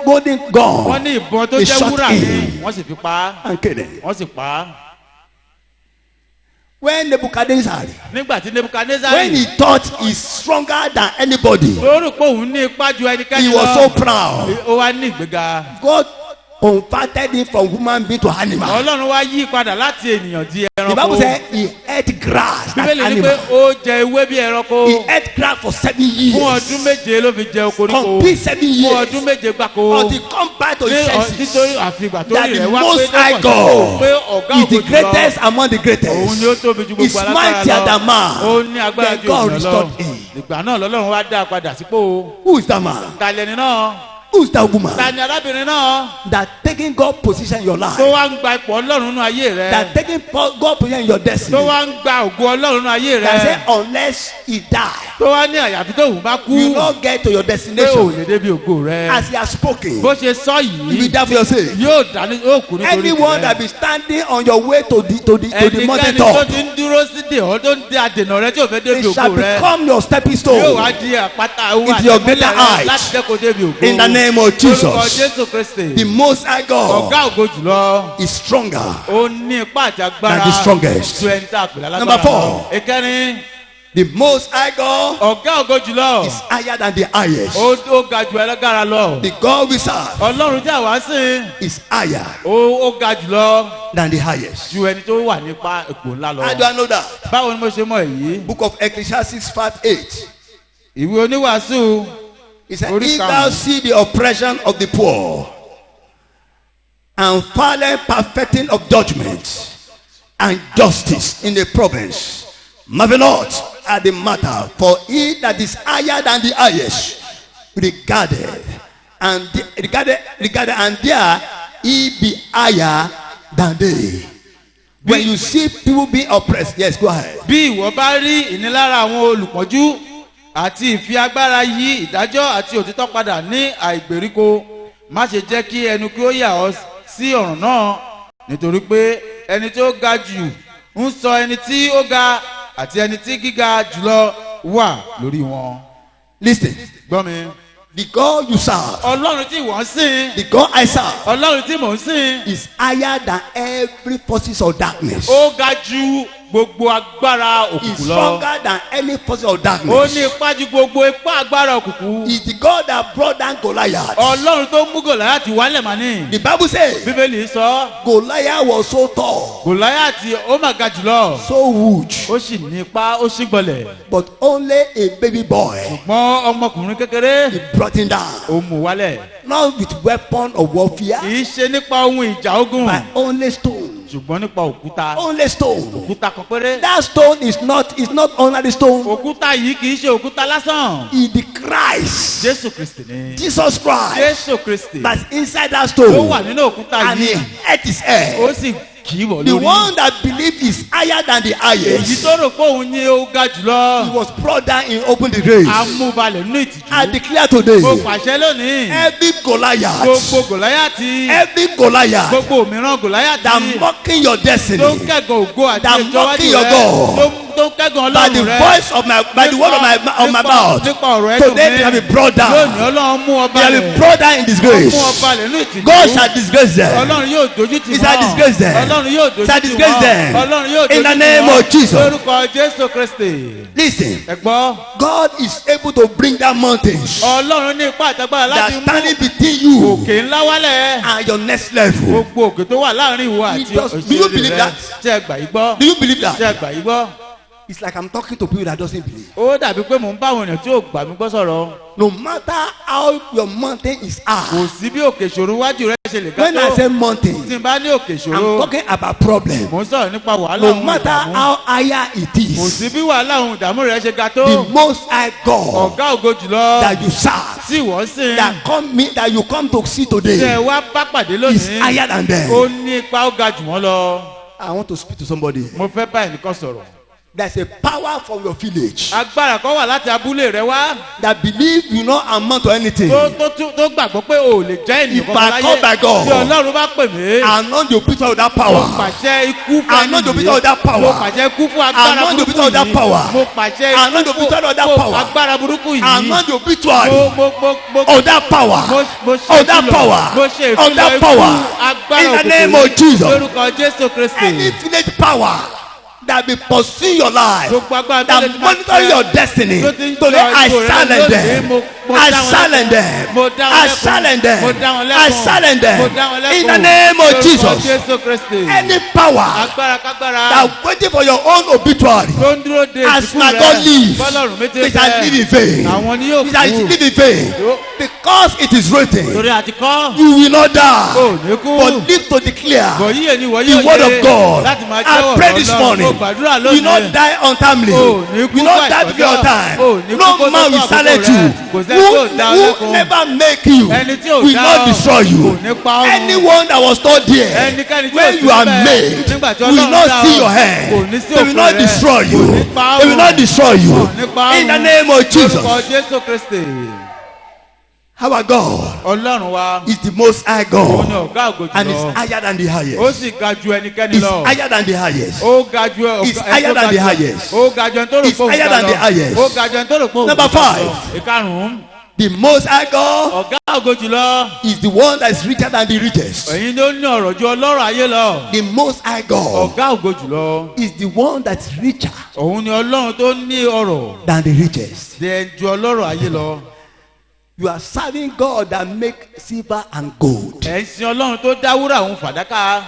golden wọ́n gun. ní ìbọn tó They jẹ́ shot wúrà him. ní wọ́n sì fi pa á. And kill him. wọ́n sì pa á. When Nebuchadnezzar, nígbà tí Nebukadnezari. when he thought he's stronger than anybody, tó rò pé òun ní ipá ju ẹnikẹ́ni he lọ. was so proud. ó wá ní ìgbéga. God converted him from human being to animal. ọlọ́run wá yí padà láti ènìyàn di The Bible ẹranko. said he ate grass like bíbélì ní pé animal. ó jẹ ewé bí ẹranko. He ate grass for 7 fún years. ọdún méje ló fi jẹ koríko. Complete 7 fún years. ọdún méje gbáko. Until he come back to his nítorí senses. àfìgbà tó That rí the rẹ̀ wá most pé high God pé ọ̀gá is the ògo greatest jùlọ. among the òun greatest. ni ó tóbi ju He's gbogbo alágbára mightier lọ. than man. ó ní agbára Then ju God ènìyàn lọ. restored him. ìgbà náà lọ́lọ́run wá dá a padà sípò. Who is that man? talẹ́ni náà. Who is that woman ta ni arábìnrin náà. that taking God position in your life? tó wá ń gba ipò ọlọ́run nínú ayé rẹ̀. That taking God position in your destiny? tó wá ń gba ògo ọlọ́run nínú ayé That say rẹ̀. unless he die, tó wá ní àyàfi tó wù bá kú. you will not get to your pé ò destination. lè débi ògo rẹ̀. As he has spoken, bó ṣe sọ you will yìí die for your sake. yóò dání yóò kú nítorí Anyone that be standing on your way to the mountain ẹnikẹ́ni tó top, ti ń dúró sí dèhọ́ tó ń dé àdènà rẹ tí ò fẹ́ débi it shall ògo rẹ become your stepping yóò wá stone. di àpáta owó Into your greater àtẹ̀mọ́lẹ̀ rẹ height. láti jẹ́ kó débi ògo. In the name of Lórúkọ Jesus, Jésù Kristi. the Most High God ọ̀gá ògo jùlọ. is stronger. ó ní ipá àti agbára. Than the strongest. ju ẹni tá a pè lálágbára. Number 4. ìkẹrin. The Most High God ọ̀gá ògo jùlọ. is higher than the highest. ó ga ju ẹlẹ́gàra lọ. The God we serve ọlọ́run tí àwa sìn. is higher ó ga jùlọ. than the highest. ju ẹni tó wà nípa ipò ńlá How do lọ. I know that? báwo ni mo ṣe mọ èyí. Book of Ecclesiastes 5:8. ìwé oníwàásù. He said, Orí if karùn-ún. thou see the oppression of the poor and violent perfecting of judgment and justice in the province, marvel not at the matter, for he that is higher than the highest regarded and there he be higher than they. When you see people being oppressed, yes, go ahead. bí ìwọ bá rí ìnilára àwọn olùpọ́njú àti ìfi agbára yí ìdájọ́ àti òtítọ́ padà ní àìgbèríko má ṣe jẹ́ kí ẹnu kí ó yà ọ́ sí ọ̀ràn náà nítorí pé ẹni tí ó ga jù ń sọ ẹni tí ó ga àti ẹni tí gíga jùlọ wà lórí wọn. Listen. gbọ́ mi. The God you serve, ọlọ́run tí wọ́n sìn. the God I serve, ọlọ́run tí mò ń sìn. is higher than every forces of darkness. ó ga ju gbogbo agbára Is òkùnkùn lọ. stronger than any forces of ó darkness. ní ipá ju gbogbo ipá agbára òkùnkùn. Is the God that brought down Goliath. ọlọ́run tó mú gòláyàtì wálẹ̀ mà ní. The Bible says bíbélì sọ Goliath was so tall, gòláyàtì ó mà ga jùlọ. so huge, ó sì ní ipá ó sì gbọlẹ̀. but only a baby boy. ṣùgbọ́n ọmọkùnrin kékeré He brought him down. ó mú wálẹ̀. Not with weapon of warfare, kì í ṣe nípa ohun ìjà ogun but only stone. ṣùgbọ́n nípa òkúta. Only stone. òkúta kan péré. That stone is not ordinary stone. òkúta yìí kì í ṣe òkúta lásán. Is the Christ, jésù kristi ni. Jesus Christ, jésù kristi. that's inside that ó stone. wà nínú òkúta And he yìí. hurt his head. ó sì kì í wọ̀ The lórí. one that believed is higher than the èyí highest. tó rò pé òun ni ó ga He jùlọ. was brought down in open the grave. amúbalẹ̀ nínú ìtìjú. I declare today, mo pàṣẹ lónìí. every Goliath, gbogbo gòláyàtì. every Goliath gbogbo òmíràn gòláyàtì. that mocking your tó ń destiny kẹ́gàn ògo àti That ìjọwájú mocking your rẹ. God. tó ń kẹ́gàn by the ọlọ́run rẹ. voice of by the word of my mouth. nípa ọ̀rọ̀ ẹnu Today they have been brought lónìí down. ọlọ́run mú ọba They have rẹ̀. been brought down in disgrace. mú ọba rẹ̀ nínú ìtìjú. God shall disgrace them. ọlọ́run yóò dojú tì He wọ́n. shall disgrace them. ọlọ́run yóò dojú Shall tì disgrace wọ́n. them. ọlọ́run yóò dojú In the tì name wọ́n. of Jesus. lórúkọ jésù kristi. Listen, ẹ gbọ́. God is able to bring down mountains ọlọ́run ní ipá àtàgbára that láti mú standing between you òkè ńlá wálẹ̀. and your next level. gbogbo òkè tó wà láàrin ìwọ àti Do you believe òṣèré rẹ. that? tí ẹ gbà yí gbọ́. Do you believe tí ẹ that? gbà yí gbọ́. It's like I'm talking to people that doesn't believe. ó dàbí pé mò ń bá àwọn èèyàn tí ò gbà mí gbọ́ sọ̀rọ̀. No matter how your mountain is kò high. sí bí òkè ìṣòro wájú rẹ ṣe lè ga When I tó. say tí mountain, n bá ní òkè I'm ìṣòro. talking about problem. mò ń sọ̀rọ̀ nípa wàhálà No òun matter ìdààmú. how higher it kò is, sí bí wàhálà òun ìdààmú rẹ ṣe ga tó. the most high God ọ̀gá ògo jùlọ. that you serve, tí wọ́n sìn. that you come to see tẹ today, wá bá pàdé is lónìí. higher than them. ó ní ipa ó ga jù wọ́n lọ. I want to speak to somebody. mo fẹ́ bá ẹnìkan sọ̀rọ̀. There's a power from your village agbára kan wà láti abúlé rẹ wá. that believe you not amount to anything. tó gbàgbọ́ pé o ò lè jẹ́ ènìyàn If I kankan call by láyé. God, tí ọlọ́run bá pè mí. I'm not the picture of that mo power. pàṣẹ ikú fún I'm not the picture of that power. mo pàṣẹ ikú fún I'm agbára not the burúkú picture of that yìí. power. mo pàṣẹ I'm not the ikú picture of that fún power. agbára burúkú yìí. I'm not the obituary mo of that power. mo ṣe Of that ìfilọ̀. power. mo ṣe Of that ìfilọ̀ ikú power. agbára In the òkùnkùn name of yìí. Jesus. lórúkọ jésù kristi. Any village power that be pursuing your life, gbogbo agbára tó that lè ti máa monitor tẹ- your destiny, tó ti ń today tọ I ipò rẹ silence lónìí. them. Mo I dá wọn silence lẹ́kun. them. Mo dá wọn I lẹ́kun. silence them. Mo dá wọn I lẹ́kun. silence them. Mo dá wọn lẹ́kun. In the name of Lórúkọ Jesus. jésù kristi. Any power agbára kágbára. that waiting for your own obituary, tó ń dúró de as ìsìnkú my rẹ. God live, bọ́lọ́run mi ti they shall live in vain. àwọn ni yóò They shall kú. live in vain. Because it is written, torí àti kọ́. you will not ò die, ní kú. but live to declare wọ̀nyí èni wọ̀nyí the òye. word of God. láti máa I jẹ́wọ́ pray ọ̀rọ̀ this Ọlọ́run. morning. mo gbàdúrà You will lónìí. not die untimely. ò ní You kú will not die before your time. ò ní kú No kó tó man will àkókò silence rẹ. you. kò sẹ́ni tó dá ọ Who lẹ́kun. never make you ẹni tí ò will dá not ọ destroy you. kò ní pa ọ́ run. Anyone that was not there Ẹnikẹ́ni tí ò when sí you are níbẹ̀, made nígbà tí will Ọlọ́run not dá see ọ, your kò hand. ní sí They will òkú not rẹ, destroy kò you. ní pa ọ́ They will run. not destroy you. Kò ní pa ọ́ In the run. name of lórúkọ Jesus. jésù kristi. Our God ọlọ́run wa. is the most high òun ni God ọ̀gá ògo and is jùlọ. higher than the ó highest. sì ga ju ẹnikẹ́ni Is lọ. higher than the highest. ó ga ju It's higher than the highest. ó ga ju ẹni tó rò It's pé òun higher ga than the lọ. highest. ó ga ju ẹni tó rò pé òun Number ga lọ. 5. ìkarùn-ún. The most high God ọ̀gá ògo jùlọ. is the one that is richer than the richest. ẹ̀yin ló ní ọ̀rọ̀ ju ọlọ́rọ̀ ayé lọ. The most high God ọ̀gá ògo jùlọ. is the one that is richer òun ni ọlọ́run tó ní ọ̀rọ̀. than the richest. dẹ̀ ju ọlọ́rọ̀ ayé lọ. You are serving God that make silver and gold. ẹ̀ ń sin ọlọ́run tó dá wúrà òun fàdákà.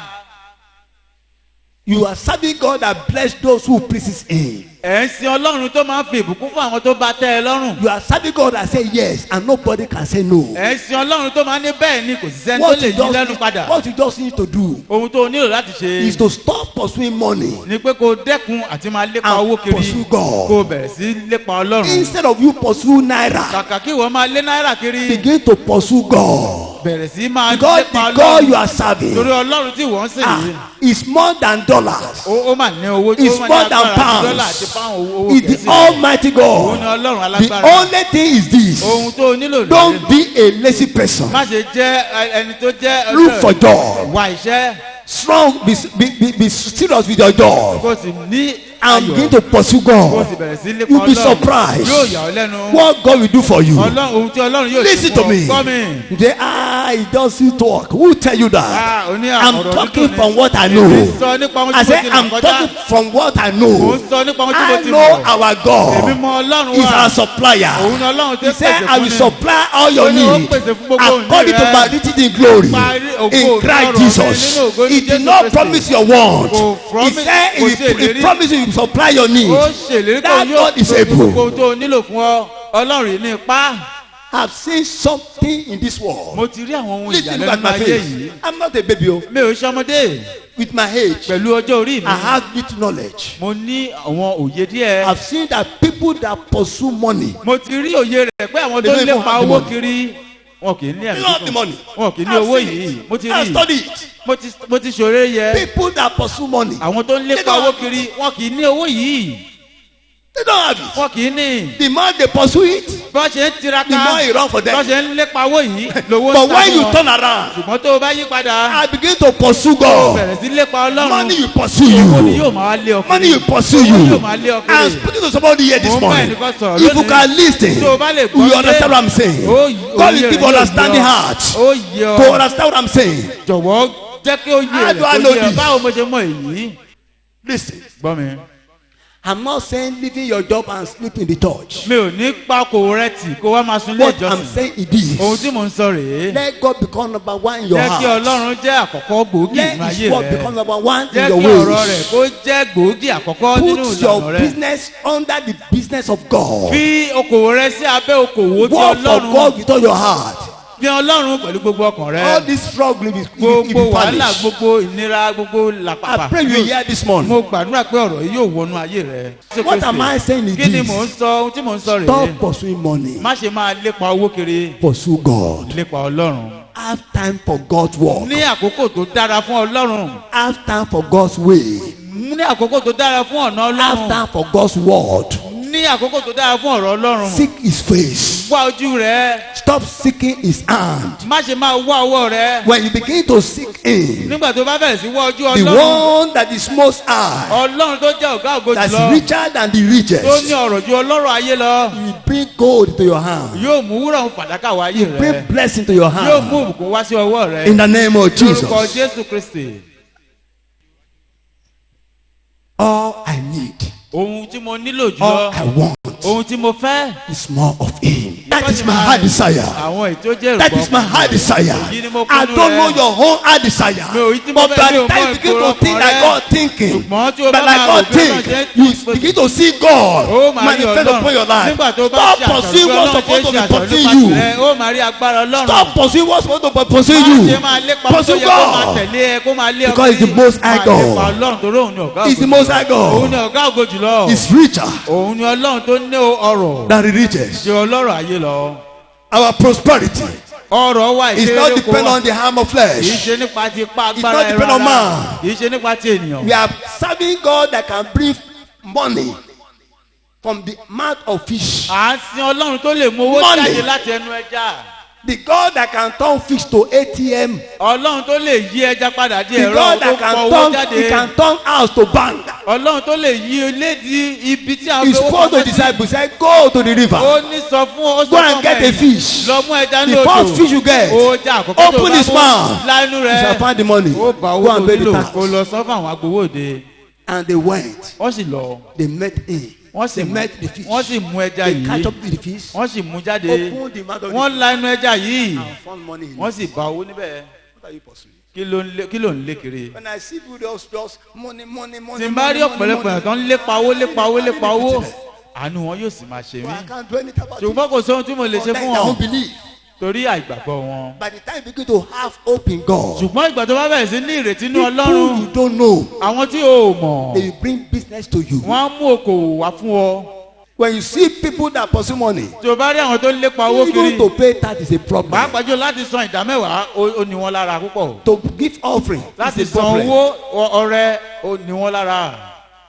You are serving God that bless those who pleases Him. ẹ̀ ń sin ọlọ́run tó máa ń fi ìbùkún fún àwọn tó bá tẹ́ ẹ lọ́rùn. You are serving God that say yes and nobody can say no. ẹ̀ ń sin ọlọ́run tó máa ń ní bẹ́ẹ̀ ni kò sí sẹ́ni tó lè yí lẹ́nu padà. what you just need to do ohun tó o nílò láti ṣe is to stop pursuing money ni pé kó o dẹ́kun àti máa lépa and owó kiri pursue God. kó o bẹ̀rẹ̀ sí lépa ọlọ́run. instead of you pursue naira. kàkà kí ìwọ máa lé náírà kiri Begin to pursue God. bẹ̀rẹ̀ sí máa Because lépa the God you ọlọ́run are serving torí ọlọ́run tí wọ́n ń sìn yìí is more than dollars. ó mà ní owó tí It's ó mà ní more than agbára àti dọ́là àti pounds. pound owó It's the kẹ̀sì Almighty òun ni God. ọlọ́run The alágbára only thing is this. ohun tó o nílò Don't lórí be a lazy person. má ṣe jẹ́ ẹni tó jẹ́ Look for job. wá iṣẹ́ Strong. Be serious with your job. kó o sì ní And begin ayọ̀ to pursue kó o God. sì bẹ̀rẹ̀ sí lépa You'll be ọlọ́run surprised yóò yà ọ́ lẹ́nu what God will do for you. ọlọ́run ohun tí ọlọ́run yóò ṣe Listen to fún me. ọ gbọ́ mi. You say, it doesn't talk. Who tell you that? Ó ní I'm ọ̀rọ̀ talking dídùn ni. from what I Èmi know. sọ nípa ohun I tí mo say, ti là I'm kọjá talking from what I mò know. ń sọ nípa ohun tí mo I ti know mọ̀ our èmi God mọ ọlọ́run is wa our supplier. òun ni ọlọ́run tó He said, pèsè I fún will ni supply all your Ó ní ó need pèsè fún gbogbo òní according to rẹ. my riches in glory Parí ògo in ọ̀rọ̀ Christ mi Jesus. nínú ògo ní He did Jésù not Kristi. promise your want. Kò He promise- said kò he ṣèlérí. promised you will supply your need. ó ṣèlérí pé That yóò God is pèsè gbogbo able. ohun tó o nílò fún ọ ọlọ́run yìí ní ipá I've seen something in this world. mo ti rí àwọn ohun Listen, look at ìyàlẹ́nu my ayé face. yìí I'm not a baby. Oh. mi ò ṣọmọdé With my age, pẹ̀lú ọjọ́ orí mi I have little knowledge. mo ní àwọn òye díẹ̀ I've seen that people that pursue money, mo ti rí òye rẹ̀ pé àwọn tó They don't ń even lépa have the owó money. kiri wọn kì í ní they ẹ̀mí don't have the gígùn money. wọn kì í ní I've owó seen yìí it. mo ti I've rí studied it. mo ti ṣòro yẹ People that pursue money, àwọn tó ń lépa They don't owó have kiri wọn kì í ní owó yìí they don't have it. wọn kì í ní The more they pursue it, bọ́n ṣe ń tiraka the more it run for them. bọ́n ṣe ń lépa owó yìí lówó ń But sá when fún you wọn turn around, ṣùgbọ́n tó o bá yí padà I begin to pursue o God. bẹ̀rẹ̀ sí lépa ọlọ́run Money will pursue owó ni you. yóò máa lé ọkùnrin Money will pursue owó you. yóò máa lé I'm ọkùnrin speaking to somebody here this Mo ń bá morning. ẹnìkan sọ̀rọ̀ If you lónìí. can listen, Tó o bá lè gbọ́ you pé- understand what I'm saying. God will give understanding heart ó yẹ to ọ understand what I'm saying. jọ̀wọ́ jẹ́ kí ó yé How rẹ̀ do I kó know yé ọ this? báwo mo ṣe mọ èyí Listen, gbọ́ mi. I'm not saying leaving your job and sleep in the church. mi ò ní pa kò rẹ tì kó wá máa sun ilé What I'm ìjọsìn saying is ohun tí mò ń sọ rèé let God become number one in your jẹ́ kí heart. ọlọ́run jẹ́ àkọ́kọ́ gbòógì Let nínú His ayé word rẹ become number one in jẹ́ your kí ọ̀rọ̀ rẹ̀ ways. kó jẹ́ gbòógì àkọ́kọ́ nínú Put ìlànà your rẹ business under the business of God. fi okòwò rẹ sí abẹ́ okòwò tí Work for ọlọ́run God with all your heart. fi ọlọ́run pẹ̀lú gbogbo ọkàn rẹ All this struggle will gbogbo be wàhálà vanished. gbogbo ìnira gbogbo làpàpà I pray you hear this morning. mo gbàdúrà pé ọ̀rọ̀ yìí yóò wọnú ayé rẹ. What am I saying is kí ni mò ń this? sọ ohun tí mò ń sọ rèé Stop pursuing money. má ṣe máa lépa owó kiri Pursue God. lépa ọlọ́run Have time for God's work. ní àkókò tó dára fún ọlọ́run Have time for God's way. ní àkókò tó dára fún ọ̀nà Have ọlọ́run time for God's word. ní àkókò tó dára fún ọ̀rọ̀ ọlọ́run Seek His face. wá ojú rẹ Stop seeking His hand. má ṣe máa wá ọwọ́ rẹ When you begin to seek Him, nígbà tó bá bẹ̀rẹ̀ sí wá ojú the ọlọ́run one that is most high, ọlọ́run tó jẹ́ ọ̀gá ògo that's jùlọ richer than the tó ní richest, ọ̀rọ̀ ju ọlọ́rọ̀ ayé lọ He will bring gold to your hand. yóò mú wúrà òun fàdákà wá ayé rẹ Bring blessing to your yóò mú hand. ìbùkún wá sí ọwọ́ rẹ In the name of lórúkọ Jesus. jésù kristi All I need, ohun tí mo nílò all jùlọ I want ohun tí mo fẹ́ is more of Him. That is my heart desire. àwọn èyí tó jẹ́ That is my heart desire. Èyí ni mo I pinnu don't rẹ̀. know your own heart desire. Mi ò yí tí mo But fẹ́, by mi the ò time mọ you begin ìgboro to think ọkàn like rẹ. God thinking, Ṣùgbọ́n tí o but bá like máa God rò pé náà think, jẹ́ you begin to see God ó máa rí manifest ọlọ́run upon your life. nígbà tó bá Stop ṣe àṣàrò pursuing pé what's ọlọ́run supposed to ṣe be àṣàrò pursuing nípa you. tirẹ̀ ó máa rí agbára ọlọ́run Stop pursuing what's supposed to be pursuing má ṣe you. máa lépa tó Pursue yẹ kó máa God. tẹ̀lé ẹ kó máa lé Because he's the most high máa God. lépa ọlọ́run torí òun ni ọ̀gá He's the ògo most jùlọ. high God. òun ni ọ̀gá ògo jùlọ He's richer òun ni ọlọ́run tó ní ọrọ̀ than the richest. ṣe ọlọ́rọ̀ ayé lọ Our prosperity ọrọ̀ wa is ìṣeré not kò depend wá on the arm of kì í flesh. ṣe nípa ti pa It's agbára not ẹ̀rọ depend on ara man. kì í ṣe nípa ti ènìyàn We are serving God that can bring money from the mouth of fish. à ń sin ọlọ́run tó lè mú owó Money. jáde láti ẹnu ẹja The God that can turn fish to ATM. ọlọ́run tó lè yí ẹja padà di The ẹ̀rọ God tó that pọ can owó turn, jáde he can turn house to bank. ọlọ́run tó lè yí ilé di ibi tí a His fowó four to pamọ́ sí. disciples said, go to the river. ó ní sọ fún ó Go sọ and fún get ọmọ a ẹ̀yìn, fish. lọ mú ẹja The lódò first fish you get, ó já àkọ́kọ́ tó open bá his mú mouth. lánú You shall rẹ̀ find the money. ó bá Go owó and tó pay the nílò tax. kó lọ sọ fún àwọn agbowó òde And they went. wọ́n sì lọ They met him. wọ́n sì They mú met the fish. wọ́n sì mú ẹja They catch yìí up with the fish. wọ́n sì mú jáde Open the mouth of the wọ́n fish. la inú ẹja yìí And found money in wọ́n it. sì bá owó níbẹ̀ What are you pursuing? kí ló ń lé kiri. When I see people just money, money, money. tí n bá rí ọ̀pọ̀lọpọ̀ ẹ̀ tó ń lépa owó àánú wọn yóò sì máa ṣe But I mí can't do anything about it. ṣùgbọ́n kò sóhun tí mo lè ṣe Unless fún I wọn won't believe. torí àìgbàgbọ́ wọn. By the time you begin to have hope in God, ṣùgbọ́n ìgbà tó bá bẹ̀rẹ̀ sí ní ìrètí inú people ọlọ́run you don't know, àwọn tí o mọ̀ they will bring business to you. wọ́n á mú okòwò wá fún ọ When you see people that pursue money, tí o bá rí àwọn tó ń lépa owó even kiri to pay tax is a problem. pàápàá jù láti san ìdá mẹ́wàá ó ní wọn lára púpọ̀. To give offering láti is a san problem. owó ọrẹ ó ní wọn lára.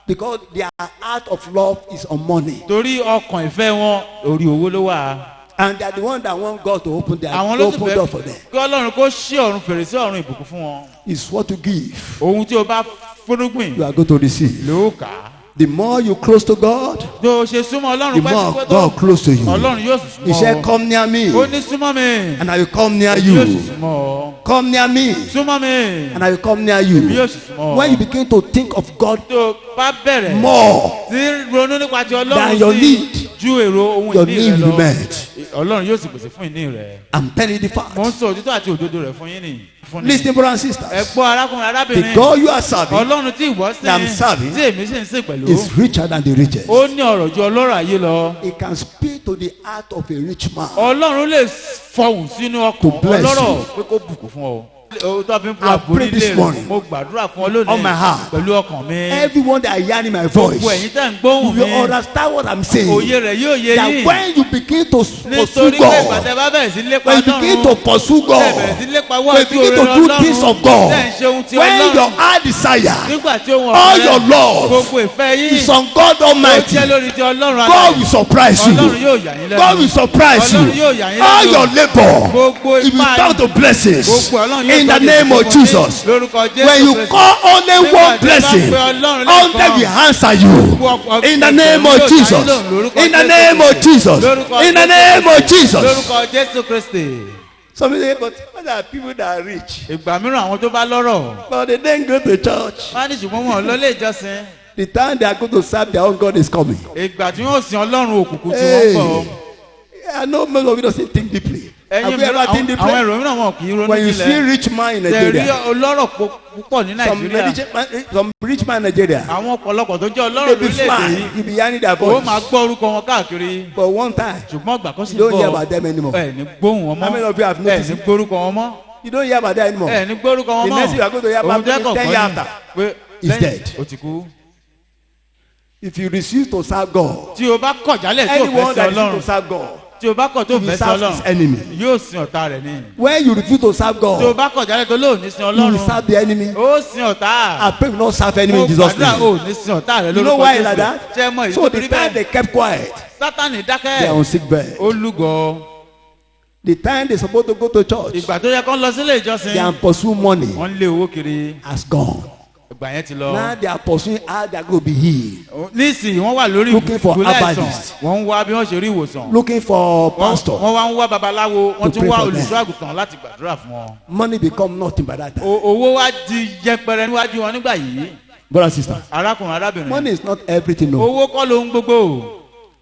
Because their heart of love is on money. torí ọkàn ìfẹ́ wọn orí owó ló wà. And they are the one that want God to open their àwọn ló sì open door for them. fẹ́ kí ọlọ́run kó ṣí ọ̀run fèrèsé ọ̀run ìbùkún fún wọn. It's what to give. ohun tí o bá fúnrúgbìn You are going to receive. ló kà á. The more you close to God, tó o ṣe súnmọ́ the ọlọ́run more pẹ́ẹ́pẹ́ tó God close to you. ọlọ́run yóò sì He súnmọ́ said, ọ. come near me, ó ní súnmọ́ mi and I will come near yóò sì you. súnmọ́ ọ. Come near me, súnmọ́ mi and I will come near you. yóò sì súnmọ́ ọ. When you begin to think of God tó o bá bẹ̀rẹ̀ more, tí ronú nípa ti than ọlọ́run your sí need, ju èrò ohun your ìní need rẹ will lọ be met. ọlọ́run yóò sì pèsè fún ìní rẹ. I'm telling you the mo ń fact. sọ òtítọ́ àti òdodo rẹ̀ fún yín nì. fún ni. Listen, brothers and ẹ sisters. gbọ́ arákùnrin The arábìnrin God you are serving ọlọ́run tí ìwọ that I'm sìn serving tí èmi sì ń sìn pẹ̀lú is richer than the richest. ó ní ọ̀rọ̀ ju ọlọ́rọ̀ ayé lọ. He can speak to the heart of a rich man. ọlọ́run lè fọhùn sínú To ọkàn bless ọlọ́rọ̀ you. pé kó bùkún fún ọ. o tó fi ń I bu pray this àforílẹ̀ morning rẹ̀ mo gbàdúrà fún ọ on my lónìí heart. pẹ̀lú ọkàn mi. Everyone that are hearing my voice, gbogbo ẹ̀yin tẹ́ ń gbóhùn you mi understand what I'm saying. òye rẹ̀ yóò yé That yín when you begin to pursue nítorí pé ìgbà God, tẹ́ bá bẹ̀rẹ̀ sí lépa when you begin to ọlọ́run pursue tẹ́ bẹ̀rẹ̀ sí God, lépa when wá you ojú begin rere to do things ọlọ́run of God, tẹ́ ń ṣe ohun tí when your ọlọ́run heart desire, nígbà tí ohun all ọ̀rẹ́ your love gbogbo ìfẹ́ yín is on God ó Almighty, jẹ́ lórí ti ọlọ́run God alààyè. will surprise ọlọ́run you. yóò yà yín lẹ́nu. God will surprise Ọlọ́run yóò you. yà yín All lẹ́nu. your labor, Gbogbo it will ipá turn yín. to blessings Gbogbo Ọlọ́run yóò in the sọ di name of ìbùkún fún yín. Jesus. Lórúkọ Jésù When you Kristi. call only Nígbà one tí ẹ bá blessing, pe Ọlọ́run all lẹ́ẹ̀kan, that will answer you. In the name of Jesus. In the name of Jesus. In the name of Jesus. lórúkọ Jésù Kristi. Some people say, but what are people that are rich? ìgbà mìíràn àwọn tó bá lọ́rọ̀ But they didn't go to church. wọ́n á ní ṣùgbọ́n wọn ò lọ ilé ìjọsìn. The time they are going to serve their own God is coming. ìgbà tí wọ́n sin Ọlọ́run òkùnkùn tí Hey. wọ́n bọ̀. I know most of you don't think deeply. Have ẹ̀yin you ever think àwọn deeply? èrò mìíràn wọn kì í ronú When you see jinlẹ̀. rich man in tẹ̀rí Nigeria, ọlọ́rọ̀ púpọ̀ ní Nàìjíríà. some rich man in Nigeria, àwọn ọ̀pọ̀lọpọ̀ tó jẹ́ they ọlọ́rọ̀ be lórílẹ̀‐èdè fly, yìí you be hearing their ó voice. máa gbọ́ orúkọ wọn káàkiri. But one time, ṣùgbọ́n ọgbà kan sì you don't hear bọ̀ about them anymore. ẹ̀ ní gbóhùn wọn How many mọ́ of you have ẹ̀ noticed ní it? gbórúkọ wọn mọ́ You don't hear about them anymore. ẹ̀ ní gbórúkọ wọn The mọ́ next thing you are going to hear about Ohun tẹ́ them 10 kọ̀ọ̀kan years ni after. pé He's lẹ́yìn dead. ó ti kú. If you refuse to serve God, tí o bá kọ̀ jálẹ̀ tí o fẹ́ anyone sí that refuses Ọlọ́run to serve God, tí o bá kọ̀ tó he will fẹ́ sí serve his Ọlọ́run enemy. yóò sin ọ̀tá rẹ̀ ni. When you refuse to serve tí o God, bá kọ̀ jálẹ̀ tó lóò ní sin you will Ọlọ́run serve the enemy. ó sin ọ̀tá. I pray you not serve enemy mo in Jesus' gbàdúrà name. ó ní sin ọ̀tá rẹ̀ You know lórúkọ why like Jésù. that? ṣé ẹ mọ ìdí So tó the rí time bẹ́ẹ̀ they kept quiet, Sátánì they are dákẹ́ on sick bed. ó lúgọ. The time they supposed to go to church, ìgbà tó yẹ kó lọ sílé they ìjọsìn are pursue money wọ́n ń lé owó kiri has gone. ìgbà yẹn ti lọ. Now they are pursuing how they are going to be healed, nísìnyí wọ́n wà lórí Looking for ìgbòlẹ̀ àìsàn herbalist. wọ́n ń wá bí wọ́n ṣe rí ìwòsàn. looking for pastor. wọ́n wá ń wá babaláwo wọ́n To tún pray wá for them. olùṣọ́ àgùntàn láti gbàdúrà fún wọn. Money become nothing by that time. owó wá di yẹpẹrẹ níwájú wọn nígbà yìí. Brother and sister, arákùnrin arábìnrin money is not everything. No, owó kọ́ lóhun gbogbo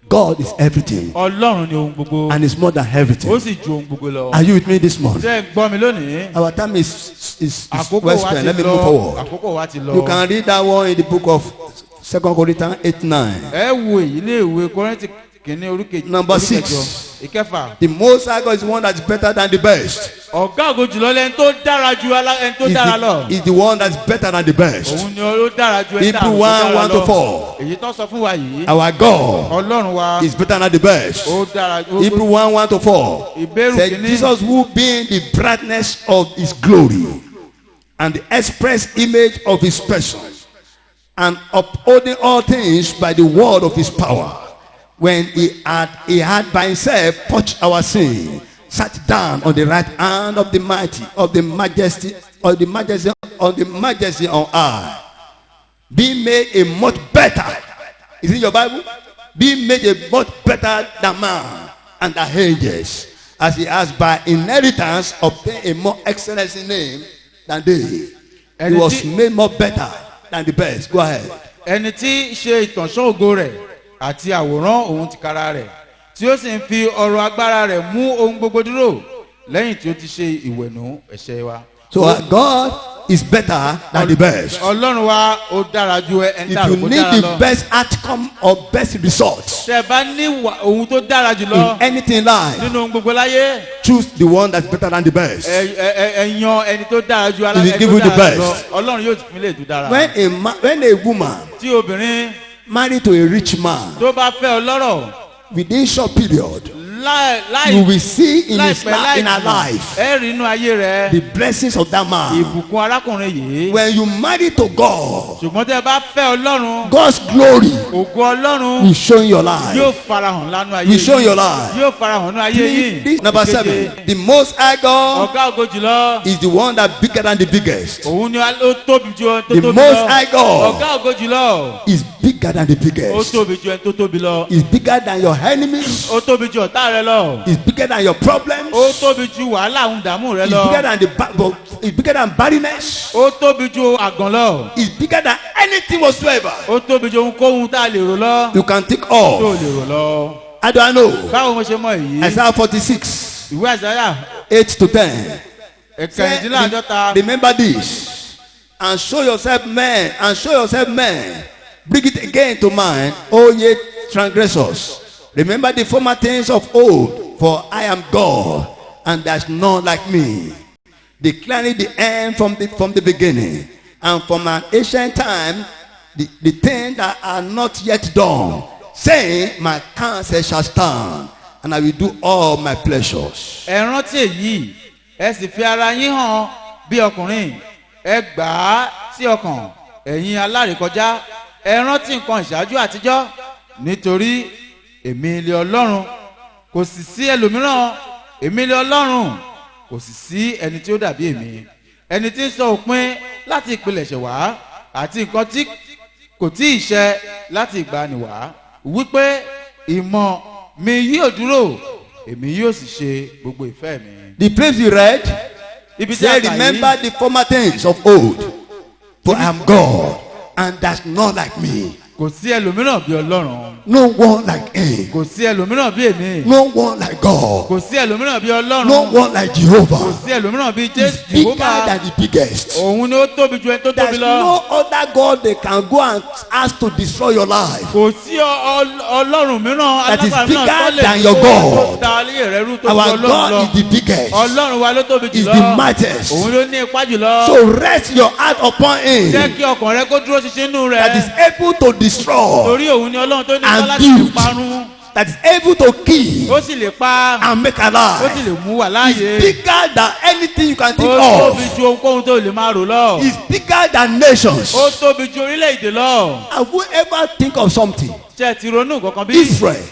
God is everything, Ọlọ́run ni ohun gbogbo and it's more than everything. ó sì ju ohun gbogbo lọ. Are you with me this morning? ṣé ẹ gbọ́ mi lónìí Our time is àkókò well wa spent. ti Let me move lọ forward. àkókò wa ti lọ. You can read that one in the book of 2 Corinthians 8:9. ẹ wo èyí ní ìwé Kọ́ríńtì kìíní oríkejì Number oríkẹjọ, 6. ìkẹfà. The Most High God is the one that is better than the best. ọ̀gá ògo jùlọ lẹ́ni tó dára ju ẹni tó dára lọ. Is the one that is better than the best. òun ni ó dára ju ẹni Hebrew tó 1, dára 1 to lọ. 4. èyí tó sọ fún wa yìí Our God Ọlọ́run wa is better than the best. ó dára ju Hebrew 1, 1 to 4. ìbéèrè Said kìíní. Jesus, who being the brightness of his glory and the express image of his person, and upholding all things by the word of his power, when he had by himself purged our sin, sat down on the right hand of the mighty, of the majesty on high, being made a much better. Is it your Bible? Being made a much better than man and the angels, as he has by inheritance obtained a more excellent name than they. He was made more better than the best. Go ahead. ẹni tí ṣe ìtànṣán ògo rẹ̀ àti àwòrán òun tìkára rẹ̀ tí ó sì ń fi ọrọ̀ agbára rẹ̀ mú ohun gbogbo dúró lẹ́yìn tí ó ti ṣe ìwẹ̀nù ẹ̀ṣẹ̀ wa. So God is better than the best. Ọlọ́run wa ó dára ju ẹni tá a If rò you kó need dára the lọ. best outcome or best results tẹ́ ẹ bá ní ohun tó dára jù lọ in anything in life, nínú ohun gbogbo láyé choose the one that's better than the best. ẹ yan ẹni tó dára ju He will give you the tó dára lọ. best. Ọlọ́run yóò fi lè tó dára. When a woman tí obìnrin marry to a rich man, tó bá fẹ́ ọlọ́rọ̀ within short period, láì you will see in his láìpẹ́ in her life ẹ rí inú ayé rẹ the blessings of that man. ìbùkún arákùnrin yìí. When you marry to God, ṣùgbọ́n tẹ́ ẹ bá fẹ́ ọlọ́run God's glory ògo ọlọ́run will show in your yóò life. farahàn lánú ayé Will show in yìí your life. yóò farahàn nínú ayé yìí. Number Ìkeje, 7, the most high God ọ̀gá ògo jùlọ is the one that bigger than the biggest. òun ni ó tóbi ju ẹni tó The tóbi most lọ. high God ọ̀gá ògo jùlọ is bigger than the ó biggest. tóbi ju ẹni tó tóbi lọ. Is bigger than your enemies. ó tóbi ju ọ̀tá rẹ lọ. Is bigger than your problems. ó tóbi ju wàhálà àwọn ìdààmú rẹ Is bigger lọ. than is bigger than barrenness. ó tóbi ju àgàn lọ. Is bigger than anything whatsoever ó tóbi ju ohunkóhun tá a lè rò lọ. you can think tó of. lè rò lọ. How do I know? báwo mo ṣe mọ èyí. Isaiah 46, ìwé àzáyà 8 to 10. ẹ̀kẹrìndínláàdọ́ta. Remember this, and show yourself men, and show yourself men. Bring it again to mind, O ye transgressors. Remember the former things of old, for I am God, and there's none like me. Declaring the end from the beginning, and from an ancient time, the things that are not yet done, saying, my counsel shall stand, and I will do all my pleasures. ẹ rántí èyí ẹ sì fi ara yín hàn bí ọkùnrin ẹ gbà á sí ọkàn ẹ̀yin alárékọjá ẹ rántí nǹkan ìṣáájú àtijọ́ nítorí èmi ilé ọlọ́run kò sì sí ẹlòmíràn èmi ilé ọlọ́run kò sì sí ẹni tí ó dàbí èmi ẹni tí ń sọ òpin láti ìpilẹ̀ṣẹ̀ wá àti nǹkan tí kò tí ì ṣẹ láti ìgbàanì wá wípé ìmọ̀ mi yóò dúró èmi yóò sì ṣe gbogbo ìfẹ́ mi. The place we read, ibi tí a say, kà remember yìí the former things of old, for I am God, and there's none like me. kò sí ẹlòmíràn bí ọlọ́run No one like him. kò sí ẹlòmíràn bí èmi No one like God. kò sí ẹlòmíràn bí ọlọ́run No one like kò Jehovah. sí ẹlòmíràn bí He's jésù bigger jehova than the biggest. òun ni ó tóbi ju ẹni tó There's tóbi lọ no other God they can go and ask to destroy your life. kò sí ọlọ́run mìíràn That is alágbára bigger mìíràn tó lè than your God. tó da ayé rẹ rú tó ju Our ọlọ́run God lọ is the biggest. ọlọ́run wa ló tóbi Is jùlọ the mightiest. òun ló ní ipá jùlọ So rest your heart upon jẹ́ him, kí ọkàn rẹ kó dúró ṣinṣin nínú that is rẹ able to destroy, torí òun ni ọlọ́run tó ní ipá and láti build. parun that is able to kill ó sì lè pa and make ó sì alive. lè mú wà láàyè. Bigger than anything you can think ó tóbi of. ju ohunkóhun tó lè máa rò lọ. Is bigger than nations. ó tóbi ju orílẹ̀-èdè lọ. Have you ever think of something? ṣé ẹ ti ronú kankan bí? Israel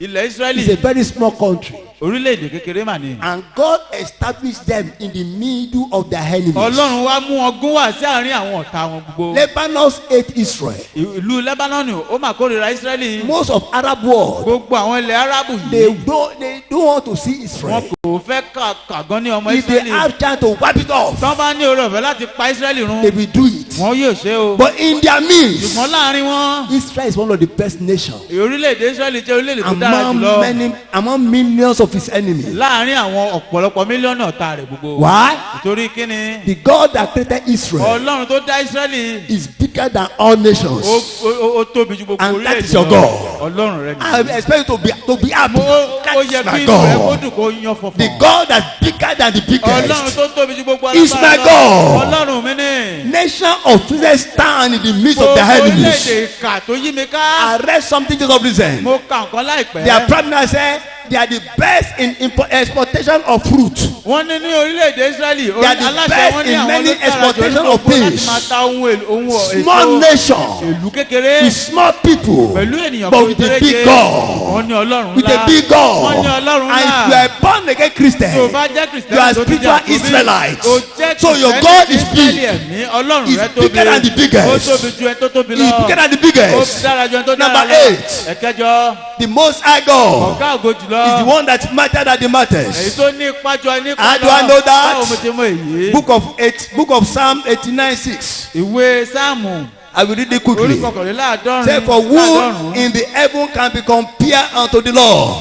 ilẹ̀ is a Ísírẹ́lì very small country, orílẹ̀-èdè kékeré mà ní. and God established them in the middle of their enemies. ọlọ́run wá mú ọgún wá sí àárín àwọn ọ̀tá wọn gbogbo. Lebanon hate Israel. ìlú Lebanon ó mà kórìíra Ísírẹ́lì. Most of Arab world, gbogbo àwọn ilẹ̀ Árábù they yìí don't want to see wọn Israel. kò fẹ́ kàgán ní ọmọ If they Ísírẹ́lì. have chance to wipe it off, tán bá ní oore ọ̀fẹ́ láti pa Ísírẹ́lì run they will do it. wọn yóò ṣe o. But in their midst, ṣùgbọ́n láàrin wọn Israel is one of the best nations orílẹ̀-èdè Ísírẹ́lì jẹ́ orílẹ̀-èdè tó dára jùlọ. among millions of his enemies. láàrin àwọn ọ̀pọ̀lọpọ̀ mílíọ̀nù ọ̀tá rẹ̀ gbogbo. Why? nítorí kíni The God that created Israel ọlọ́run tó dá Ísírẹ́lì is bigger than all nations. ó tóbi ju gbogbo And that orílẹ̀-èdè is your lọ. God. ọlọ́run rẹ I nìyí. expect you to be happy. ó yẹ That's kí my inú rẹ kó God. dùn kó yan The fọ̀fọ̀. God that's bigger than the ọlọ́run biggest. tó tóbi ju gbogbo Is my God. ọlọ́run mi ní. Nation of Israel stand in the midst of gbogbo their orílẹ̀-èdè enemies. ìkà tó yí mi ká. I read something just of recent. mo kà nǹkan láìpẹ́. Their prime minister said they are the best in exportation of fruit. wọ́n ní ní orílẹ̀-èdè Ísírẹ́lì They are the aláṣẹ best wọn ní in àwọn many ló dára jù exportation lọ of fún láti things. máa ta ohun Small èso nation ìlú kékeré with small people, pẹ̀lú ènìyàn but kò with a péréje. big God. wọ́n ní ọlọ́run With ńlá a big wọ́n ní God. ọlọ́run And if you ńlá are born again Christian, tó bá jẹ́ you kìrìsìtẹ́nì are tó ti jẹ́ spiritual àkọ́bí Israelites. ó jẹ́ So your kìrìsìtẹ́nì God is Ísírẹ́lì big. ẹ̀mí ọlọ́run He's rẹ bigger than the tóbi biggest. ó tóbi ju ẹni tó tóbi He is lọ bigger than the ó biggest. dára ju ẹni tó dára Number lọ 8. ẹ̀kẹjọ The most high God ọ̀gá ògo jùlọ is the one that matters than the èyí matters. tó ní ipa jọ ẹni How kan do I know lọ that? báwo mo ti mọ èyí Book of Psalm 89:6. ìwé sáàmù I will read it orí quickly. kọkànléláàádọ́rin Say, for who in the heaven can be compared unto the Lord?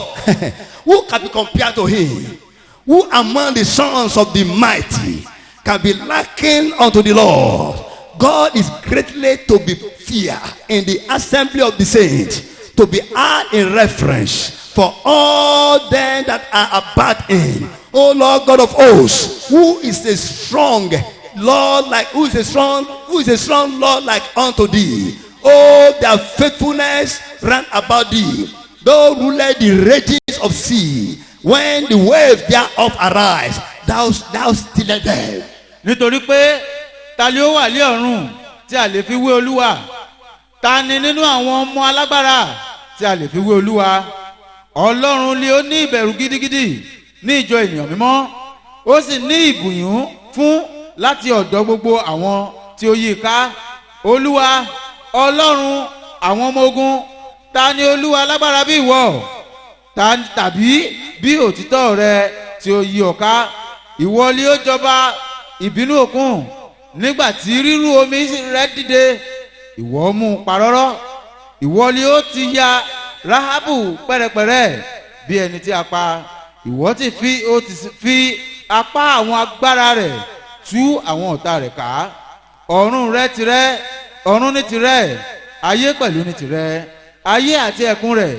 Who can be compared to him? Who among the sons of the mighty can be likened unto the Lord? God is greatly to be feared in the assembly of the saints, to be had in reference for all them that are about him. O Lord God of hosts, who is a strong Lord like who is a strong Lord like unto thee? Oh, their faithfulness ran about thee. Thou ruled the rages of sea. When the waves thereof arise, thou stillest them. nítorí pé ta ni ó wà lé ọ̀run tí a lè fi wé olúwa? Ta ni nínú àwọn ọmọ alágbára tí a lè fi wé olúwa? ọlọ́run ni ó ní ìbẹ̀rù gidigidi ní ìjọ ènìyàn mímọ́, ó sì ní ìbùyún fún láti ọ̀dọ̀ gbogbo àwọn tí ó yí i ká. olúwa ọlọ́run àwọn ọmọ ogun, ta ni olúwa alágbára bí ìwọ? Tàbí bí òtítọ́ rẹ tí ó yí ọ ká? ìwọ ni ó jọba ìbínú òkun, nígbà tí rírú omi rẹ dìde ìwọ mú un parọ́rọ́. ìwọ ni ó ti ya Ráhábù pẹ́rẹpẹ̀rẹ bí ẹni tí a pa. ìwọ ti fi apá àwọn agbára rẹ̀ tú àwọn ọ̀tá rẹ̀ ká. ọ̀run rẹ tirẹ̀, ọ̀run ní tirẹ̀, ayé pẹ̀lú ní tirẹ̀. ayé àti ẹ̀kún rẹ̀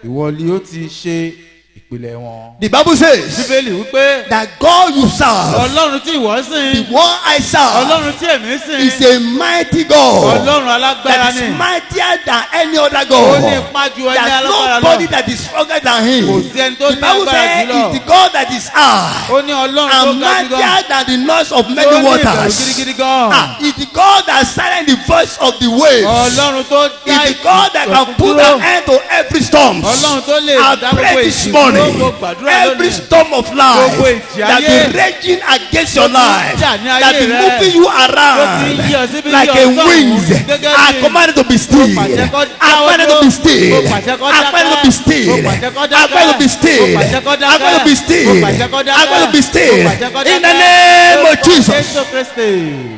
ìwọ ni ó ti ṣe ìpìlẹ̀ wọn. The Bible says bíbélì wípé that God you serve, ọlọ́run tí ìwọ sìn, the one I serve, ọlọ́run tí èmi sìn, is a mighty God ọlọ́run alágbára that ni. is mightier than any other ó ní God. ipá ju ẹni There's alágbára nobody lọ. that is stronger than him. kò sí ẹni tó The ní Bible agbára says jùlọ. it's the God that is high ó ní ọlọ́run tó and ga jù gan. mightier than the noise of ó many ní ìbẹ̀rù waters. gidigidi gan. It's the God that silence the voice of the waves. ọlọ́run tó dá It's the God that can put dúró. an end to every storm. ọlọ́run tó lè I dá pray gbogbo this ìjì morning, dúró, gbogbo àdúrà every lónìí. storm of life Gbogbo ìjì that ayé be raging against your tó ti ń life, jà ní ayé that be rẹ, moving you tó ti ń around yí ọ síbi like yí a ọ sọ́hùn, wings, gẹ́gẹ́ I bí command it to be still. mo pàṣẹ kó I dáwọ́ command it to dúró, be still. mo pàṣẹ kó I command it to be still. dákẹ́, mo pàṣẹ kó I command it to be still. mo pàṣẹ kó I command it to be dákẹ́, still. mo pàṣẹ kó I command it to be dákẹ́, still. mo pàṣẹ kó In the dákẹ́. name of Lórúkọ Jesus. Jésù Kristi.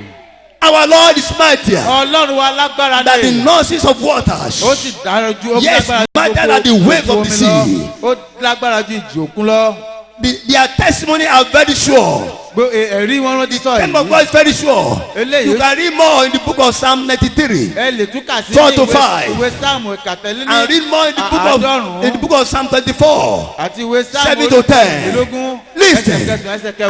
Our Lord is mightier ọlọ́run wa lágbára than the ni. nurses of waters. ó sì dára ju ó Yes, lágbára mightier than the waves of the omi sea. lọ. ó lágbára ju ìjì òkun lọ. Their testimony are very sure. ẹ̀rí wọn rántí sọ The name of yìí. God is very sure. Eléyìí- You can read more in the book of Psalm 93 ẹ lè túkà sí 4 to ìwé 5. ìwé sáàmù kàtẹ́lẹ́ and read more in the book àádọ́rùn-ún. of Psalm 24. àti ìwé sáàmù 7 to 10. ìlógún Listen,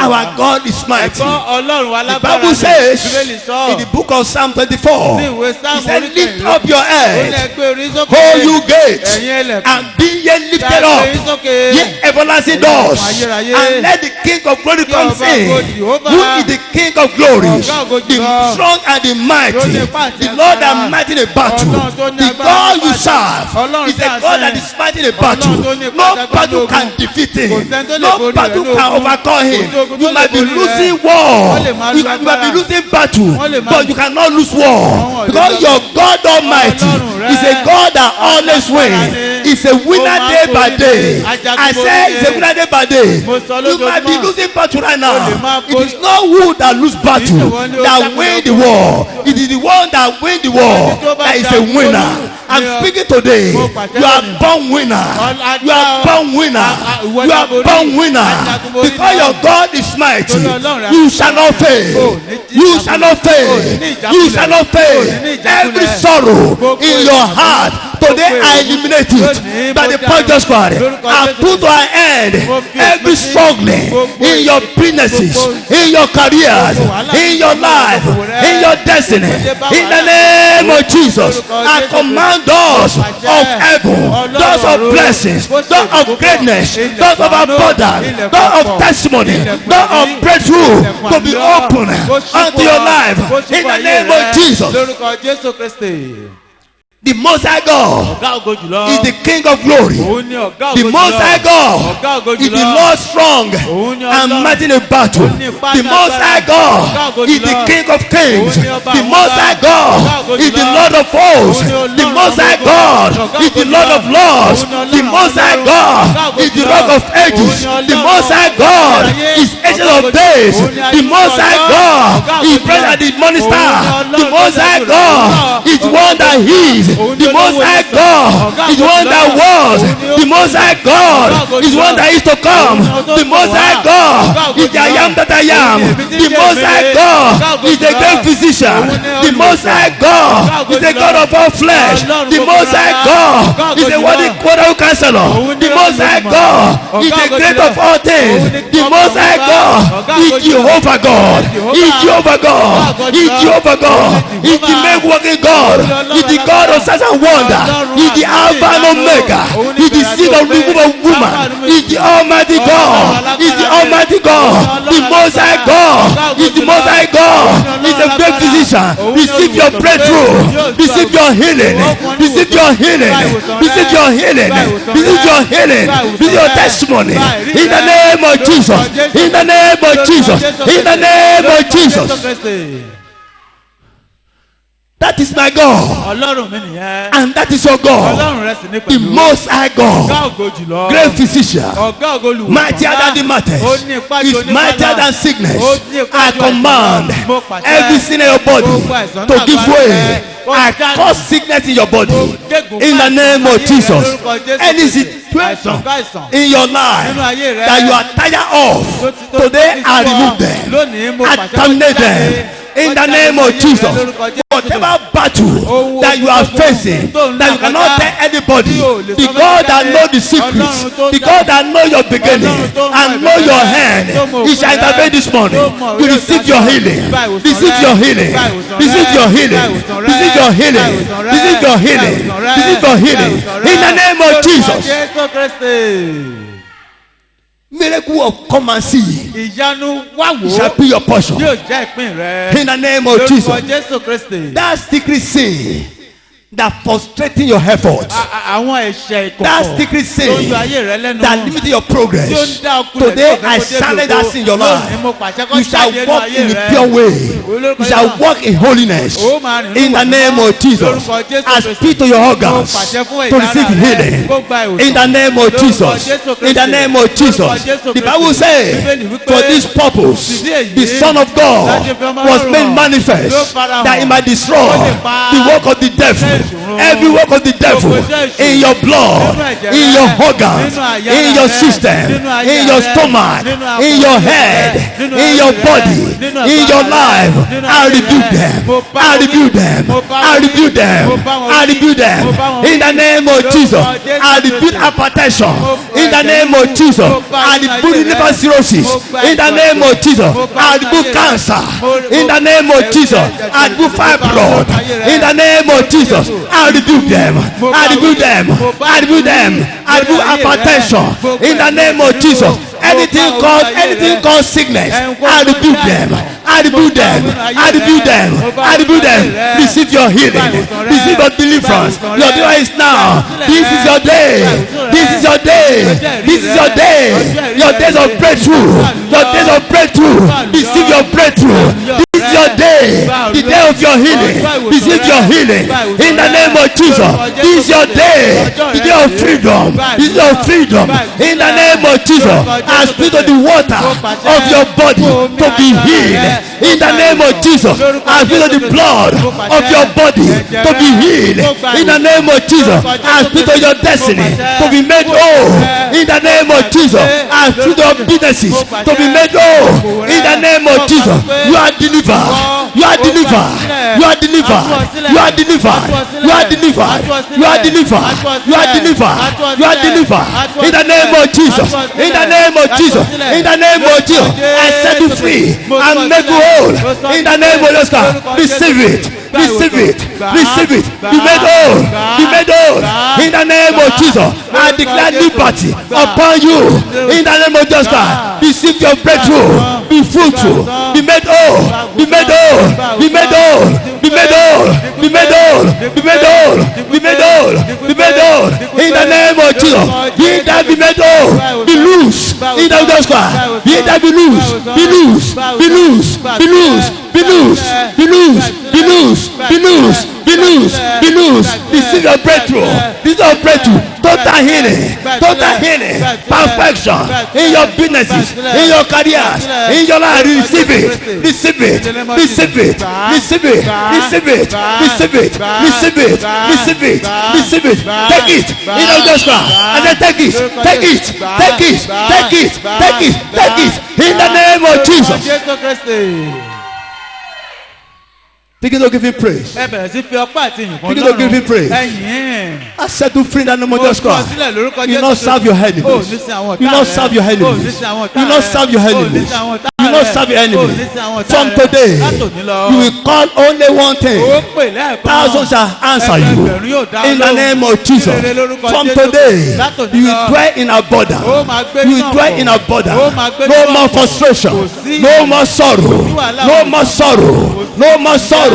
our God is mighty. ẹ̀gbọ́n ọlọ́run wa The lágbára Bible says bíbélì sọ in the book of Psalm 24, ní ìwé he sáàmù said, lift up your ó ní head, ẹgbẹ́ orí sókè O you gates, ẹ̀yin ẹlẹ́kùn and be ye lifted ẹgbẹ́ orí up, sókè ye everlasting doors, ayérayé. and let the King of glory come ọba in. ògo Jèhófà. Who is the King of glory? Ọ̀gá ògo The jùlọ. strong and the mighty, Tó ní ipá àti the Lord agbára. that mighty in a battle. Ọlọ́run tó ní The agbára God ní you pàṣẹ. serve Ọlọ́run is tí a a God sìn. that is mighty in a battle. Ọlọ́run tó ní ipá No àti agbára battle ní can ogun. defeat Kò him. sẹ́ni tó lè No borí rẹ̀ battle ní can ogun. overcome him. Kò sí ogun tó You lè might be borí rẹ̀. losing war. Wọ́n lè máa You lu might be agbára. losing battle, Wọ́n lè máa but lu- you cannot lose war Wọ́n lè because lọ- your God Almighty Ọlọ́run rẹ̀ is a God that always alágbára wins. ni. He's a winner Ó máa day by borí day. ni. Ajagun I borí say ni. he's a winner day by day. Mo sọ You might be lójoojúmọ́. losing battle right Ó lè now. máa It borí- is not who that lose battle ìwọ ni ó that jagun win the lógun. war. It is the one that win the war Ẹni tó bá that is a jagun winner. lógun I'm ni ọ- speaking today. Mo pàṣẹ You are lónìí. born winner. You are born winner. ìwọ You are jagun born borí. winner. Ajagun borí Because ni your ọ. God is mighty. Torí Ọlọ́run rẹ̀ You shall not fail. Ó ní You shall not fail. Ó ní ìjákulẹ̀. You shall not fail. Ó ní ìjákulẹ̀. Every sorrow Gbogbo in your heart today Gbogbo I ègún. eliminate Lónìí, it by mo the dá- point of God. lórúkọ I Jésù put to an end Mo fi every òpin sí struggling gbogbo in your ìdí- businesses, gbogbo- in your careers, gbogbo wàhálà in your nínú life, okòwò rẹ. in your destiny. In the name of Jesus, I command doors of heaven, doors of blessings, doors of greatness, doors of abundance, doors of testimony, doors of breakthrough to be open unto your life. In the name of Jesus, lórúkọ Jésù Kristi. the Most High God ọ̀gá ògo jùlọ. is the King of glory. òun ni ọ̀gá ògo The jùlọ. Most High God ọ̀gá ògo is the jùlọ. Lord strong Òun ni and Ọlọ́run. mighty in a battle. Òun ni ipá The ní Most agbára. High Ọ̀gá God ògo is the jùlọ. King of kings. Òun ni ọba The àwọn Most ọba. High Ọ̀gá God ògo is the jùlọ. Lord of hosts. Òun ni The Ọlọ́run Most High àwọn God ọba. is the Ọ̀gá Lord ògo of lords. jùlọ. Òun ni The Ọlọ́run Most High àwọn God ọba. Ọ̀gá is the ògo Rock of jùlọ. ages. Òun ni The Ọlọ́run Most High God ayé. is Ancient Ọ̀gá of ògo days. jùlọ. Òun ni The ayé Most High ọjọ́. God Ọ̀gá is ògo present jùlọ. at the morning Òun star. ni Ọlọ́run The Most tó High lẹ́jù God lọ. is the one that is. Òun The ni Most olówó High ìsàn. God Ọ̀gá is the ògo one that jùlọ. was. Òun ni ó The Most High God Ọ̀gá ògo is the one jùlọ. that is to come. Òun ni ó tó The Most wá. High Ọ̀gá God ògo is the I jùlọ. am that I am. Òun ni èmi tí The ń jẹ́ Most èmi. High Ọ̀gá God ògo is the jùlọ. great physician. Òun ni The Most High God Ọ̀gá ògo is the jùlọ. God of all flesh. Ọlọ́run The gbogbo Most High rárá. God Ọ̀gá ògo is the jùlọ. one who can counselor. The Most High God is the great of all things. The Most High God is Jehovah God. Is Jehovah God. Is Jehovah God. Is the make working God. Is the God of signs and wonder. Is the Alpha and Omega. Is the seed of the woman. Is the Almighty God. Is the Almighty God. The Most High God. Is the Most High God. Is a great physician. Receive your breakthrough. Receive your healing. Receive your healing. Receive your healing. Receive your healing. Receive your testimony. In the name of Jesus. In the name of Jesus. In the name of Jesus. That is my God. And that is your God. The Most High God. Great physician. Mightier than the matters. Is mightier than sickness. I command every sin in your body to give way. I cause sickness in your body. In the name of Jesus. Any situation in your life that you are tired of, today I remove them. I terminate them. In the name of Jesus. Whatever battle that you are facing, that you cannot tell anybody, the God that knows the secrets, the God that knows your beginning and know your hand, he shall intervene this morning. You receive your healing. Receive your healing. Receive your healing. Receive your healing. Receive your healing. Receive your healing. In the name of Jesus. Miracle of come and see. Shall be your portion. In the name of Jesus. That secret sin that frustrating your effort. That secret sin that limiting your progress. Today I silence that sin in your life. You shall walk in the pure way. You shall walk in holiness. In the name of Jesus. I speak to your organs to receive healing. In the name of Jesus. In the name of Jesus. The Bible says, for this purpose, the Son of God was made manifest that he might destroy the work of the devil. Every work of the devil in your blood, in your organs, in your system, in your stomach, in your head, in your body, in your life, I rebuke them. I rebuke them. I rebuke them. I rebuke them. In the name of Jesus, I rebuke hypertension. In the name of Jesus, I rebuke liver cirrhosis. In the name of Jesus, I rebuke cancer. In the name of Jesus, I rebuke fibroid. In the name of Jesus, I rebuke them. I rebuke them. I rebuke them. I rebuke hypertension. In the name of Jesus, anything called sickness, I rebuke them. I rebuke them. I rebuke them. I rebuke them. Receive your healing. Receive your deliverance. Your deliverance is now. This is your day. This is your day. This is your day. Your days of breakthrough. Your days of breakthrough. Receive your breakthrough. This is your day, the day of your healing. Receive your healing in the name of Jesus. This is your day, the day of freedom. This is your freedom in the name of Jesus. I speak to the water of your body to be healed in the name of Jesus. I speak to the blood of your body to be healed in the name of Jesus. I speak to your destiny to be made whole in the name of Jesus. I speak to your businesses to be made whole in the name of Jesus. You are delivered. You are delivered. You are delivered. You are delivered. You are delivered. You are delivered. You are delivered. You are delivered. In the name of Jesus. In the name of Jesus. In the name of Jesus. I set you free and make you whole. In the name of Jesus. Receive it. Receive it. Receive it. Be made whole. Be made whole. In the name of Jesus. I declare liberty upon you. In the name of Jesus. Receive your breakthrough. Be fruitful. Be made whole. Be made whole. Be made whole. Be made whole. Be made whole. Be made whole. Be made whole. Be made whole. In the name of Jesus. Be that be made whole. Be loose. In the name of Jesus. Be that be loose. Be loose. Be loose. Be loose. Be loose. Be loose. Be loose. Be loose. Be loose. Be loose. Receive your breakthrough. Receive your breakthrough. Total healing. Total healing. Perfection in your businesses, in your careers, in your life. Receive it. Receive it. Receive it. Receive it. Receive it. Receive it. Receive it. Receive it. Receive it. Take it. In the just and then take it. Take it. Take it. Take it. Take it. Take it. In the name of Jesus. Begin to give him praise. ẹ bẹ̀rẹ̀ sí fi ọpẹ́ àti ìyìn fún Begin to give him Ọlọ́run. praise. ẹ̀yìn. I set you free in the name of Mo Jesus tú ọ Christ. sílẹ̀ lórúkọ You Jésù not serve your Kristi. enemies. Ó ní sí àwọn ọ̀tá You not rẹ. serve your Ó ní enemies. sí àwọn ọ̀tá You not rẹ. serve your Ó ní enemies. sí àwọn ọ̀tá You not rẹ. serve your Ó ní enemies. sí àwọn ọ̀tá From rẹ. today, Látòní lọ. you will call only one thing. Ó pè lẹ́ẹ̀kan. Thousands shall answer you. Ẹgbẹ̀rún yóò dá ọ In the lóhùn. name of Jesus. Rere lórúkọ From Jésù. today, Látòní you will lọ. dwell in abundance. Ó máa gbé You nínú will dwell ọ̀pọ̀. in Ó abundance. máa gbé No nínú more ọ̀pọ̀. frustration. Kò sí No more sorrow. wàhálà No òun. more sorrow. No more sorrow.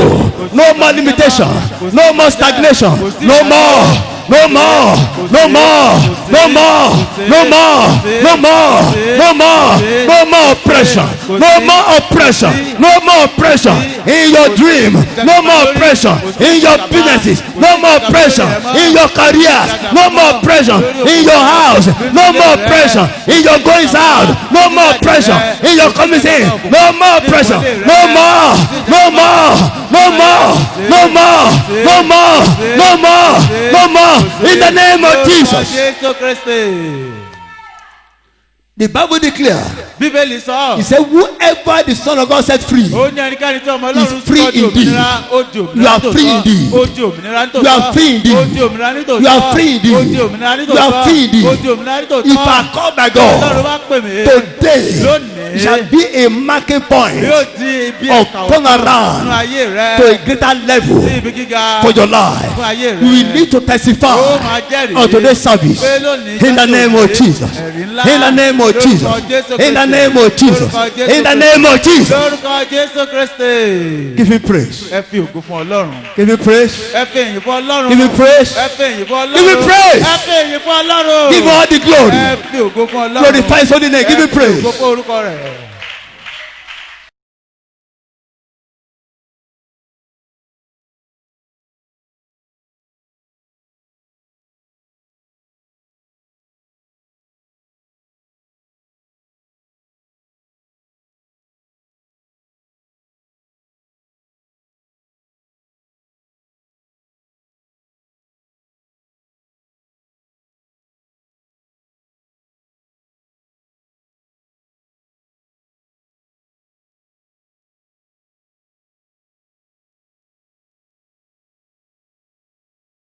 No more limitation. No more stagnation. No more. No more. No more. No more. No more. No more. No more. No more oppression. No more oppression. No more oppression in your dream. No more oppression in your businesses. No more oppression in your careers. No more oppression in your house. No more oppression in your goings out. No more oppression in your coming in. No more oppression. No more. No more. No more. No more. No more. No more. No more. In the name of Jesus. Jésù Kristi. The Bible declares, Bíbélì sọ. He said, whoever the Son of God set free, Ó ní ẹnikẹ́ni tí ọmọ Ọlọ́run Is free sọ di indeed. òmìnira, ó di You òmìnira are free nítòótọ́. indeed. Ó di òmìnira nítòótọ́. You are free indeed. Ó di òmìnira nítòótọ́. You are free indeed. Ó di òmìnira nítòótọ́. You are free indeed. Ó di òmìnira nítòótọ́. if I call by Ọlọ́run God, bá pè mí. today Lónìí. shall be a marking point Yóò di ibi of ẹ̀ka turnaround nínú ayé rẹ. to a greater level Sí ibi gíga. for your life. Fún ayé rẹ. You will need to testify Ó máa jẹ́rìí. on today's service. Pé lónìí In the jẹ́ name of òní. Jesus. Ẹ̀rí ńlá. In the name of Lórúkọ Jesus. Jésù In the Kristi. name of Jesus. Lórúkọ Jésù In the Kristi. name of Jesus. Lórúkọ Jésù Kristi. Give him praise. Ẹ fi ògo fún Ọlọ́run. Give him praise. Ẹ fi ìyìn fún Ọlọ́run. Give him praise. Ẹ fi ìyìn fún Ọlọ́run. Give him praise. Ẹ fi ìyìn fún Ọlọ́run. Give all the glory. Ẹ fi ògo fún Ọlọ́run. Glorify his holy name. Give him Ẹ fi praise. ògo fún orúkọ rẹ̀.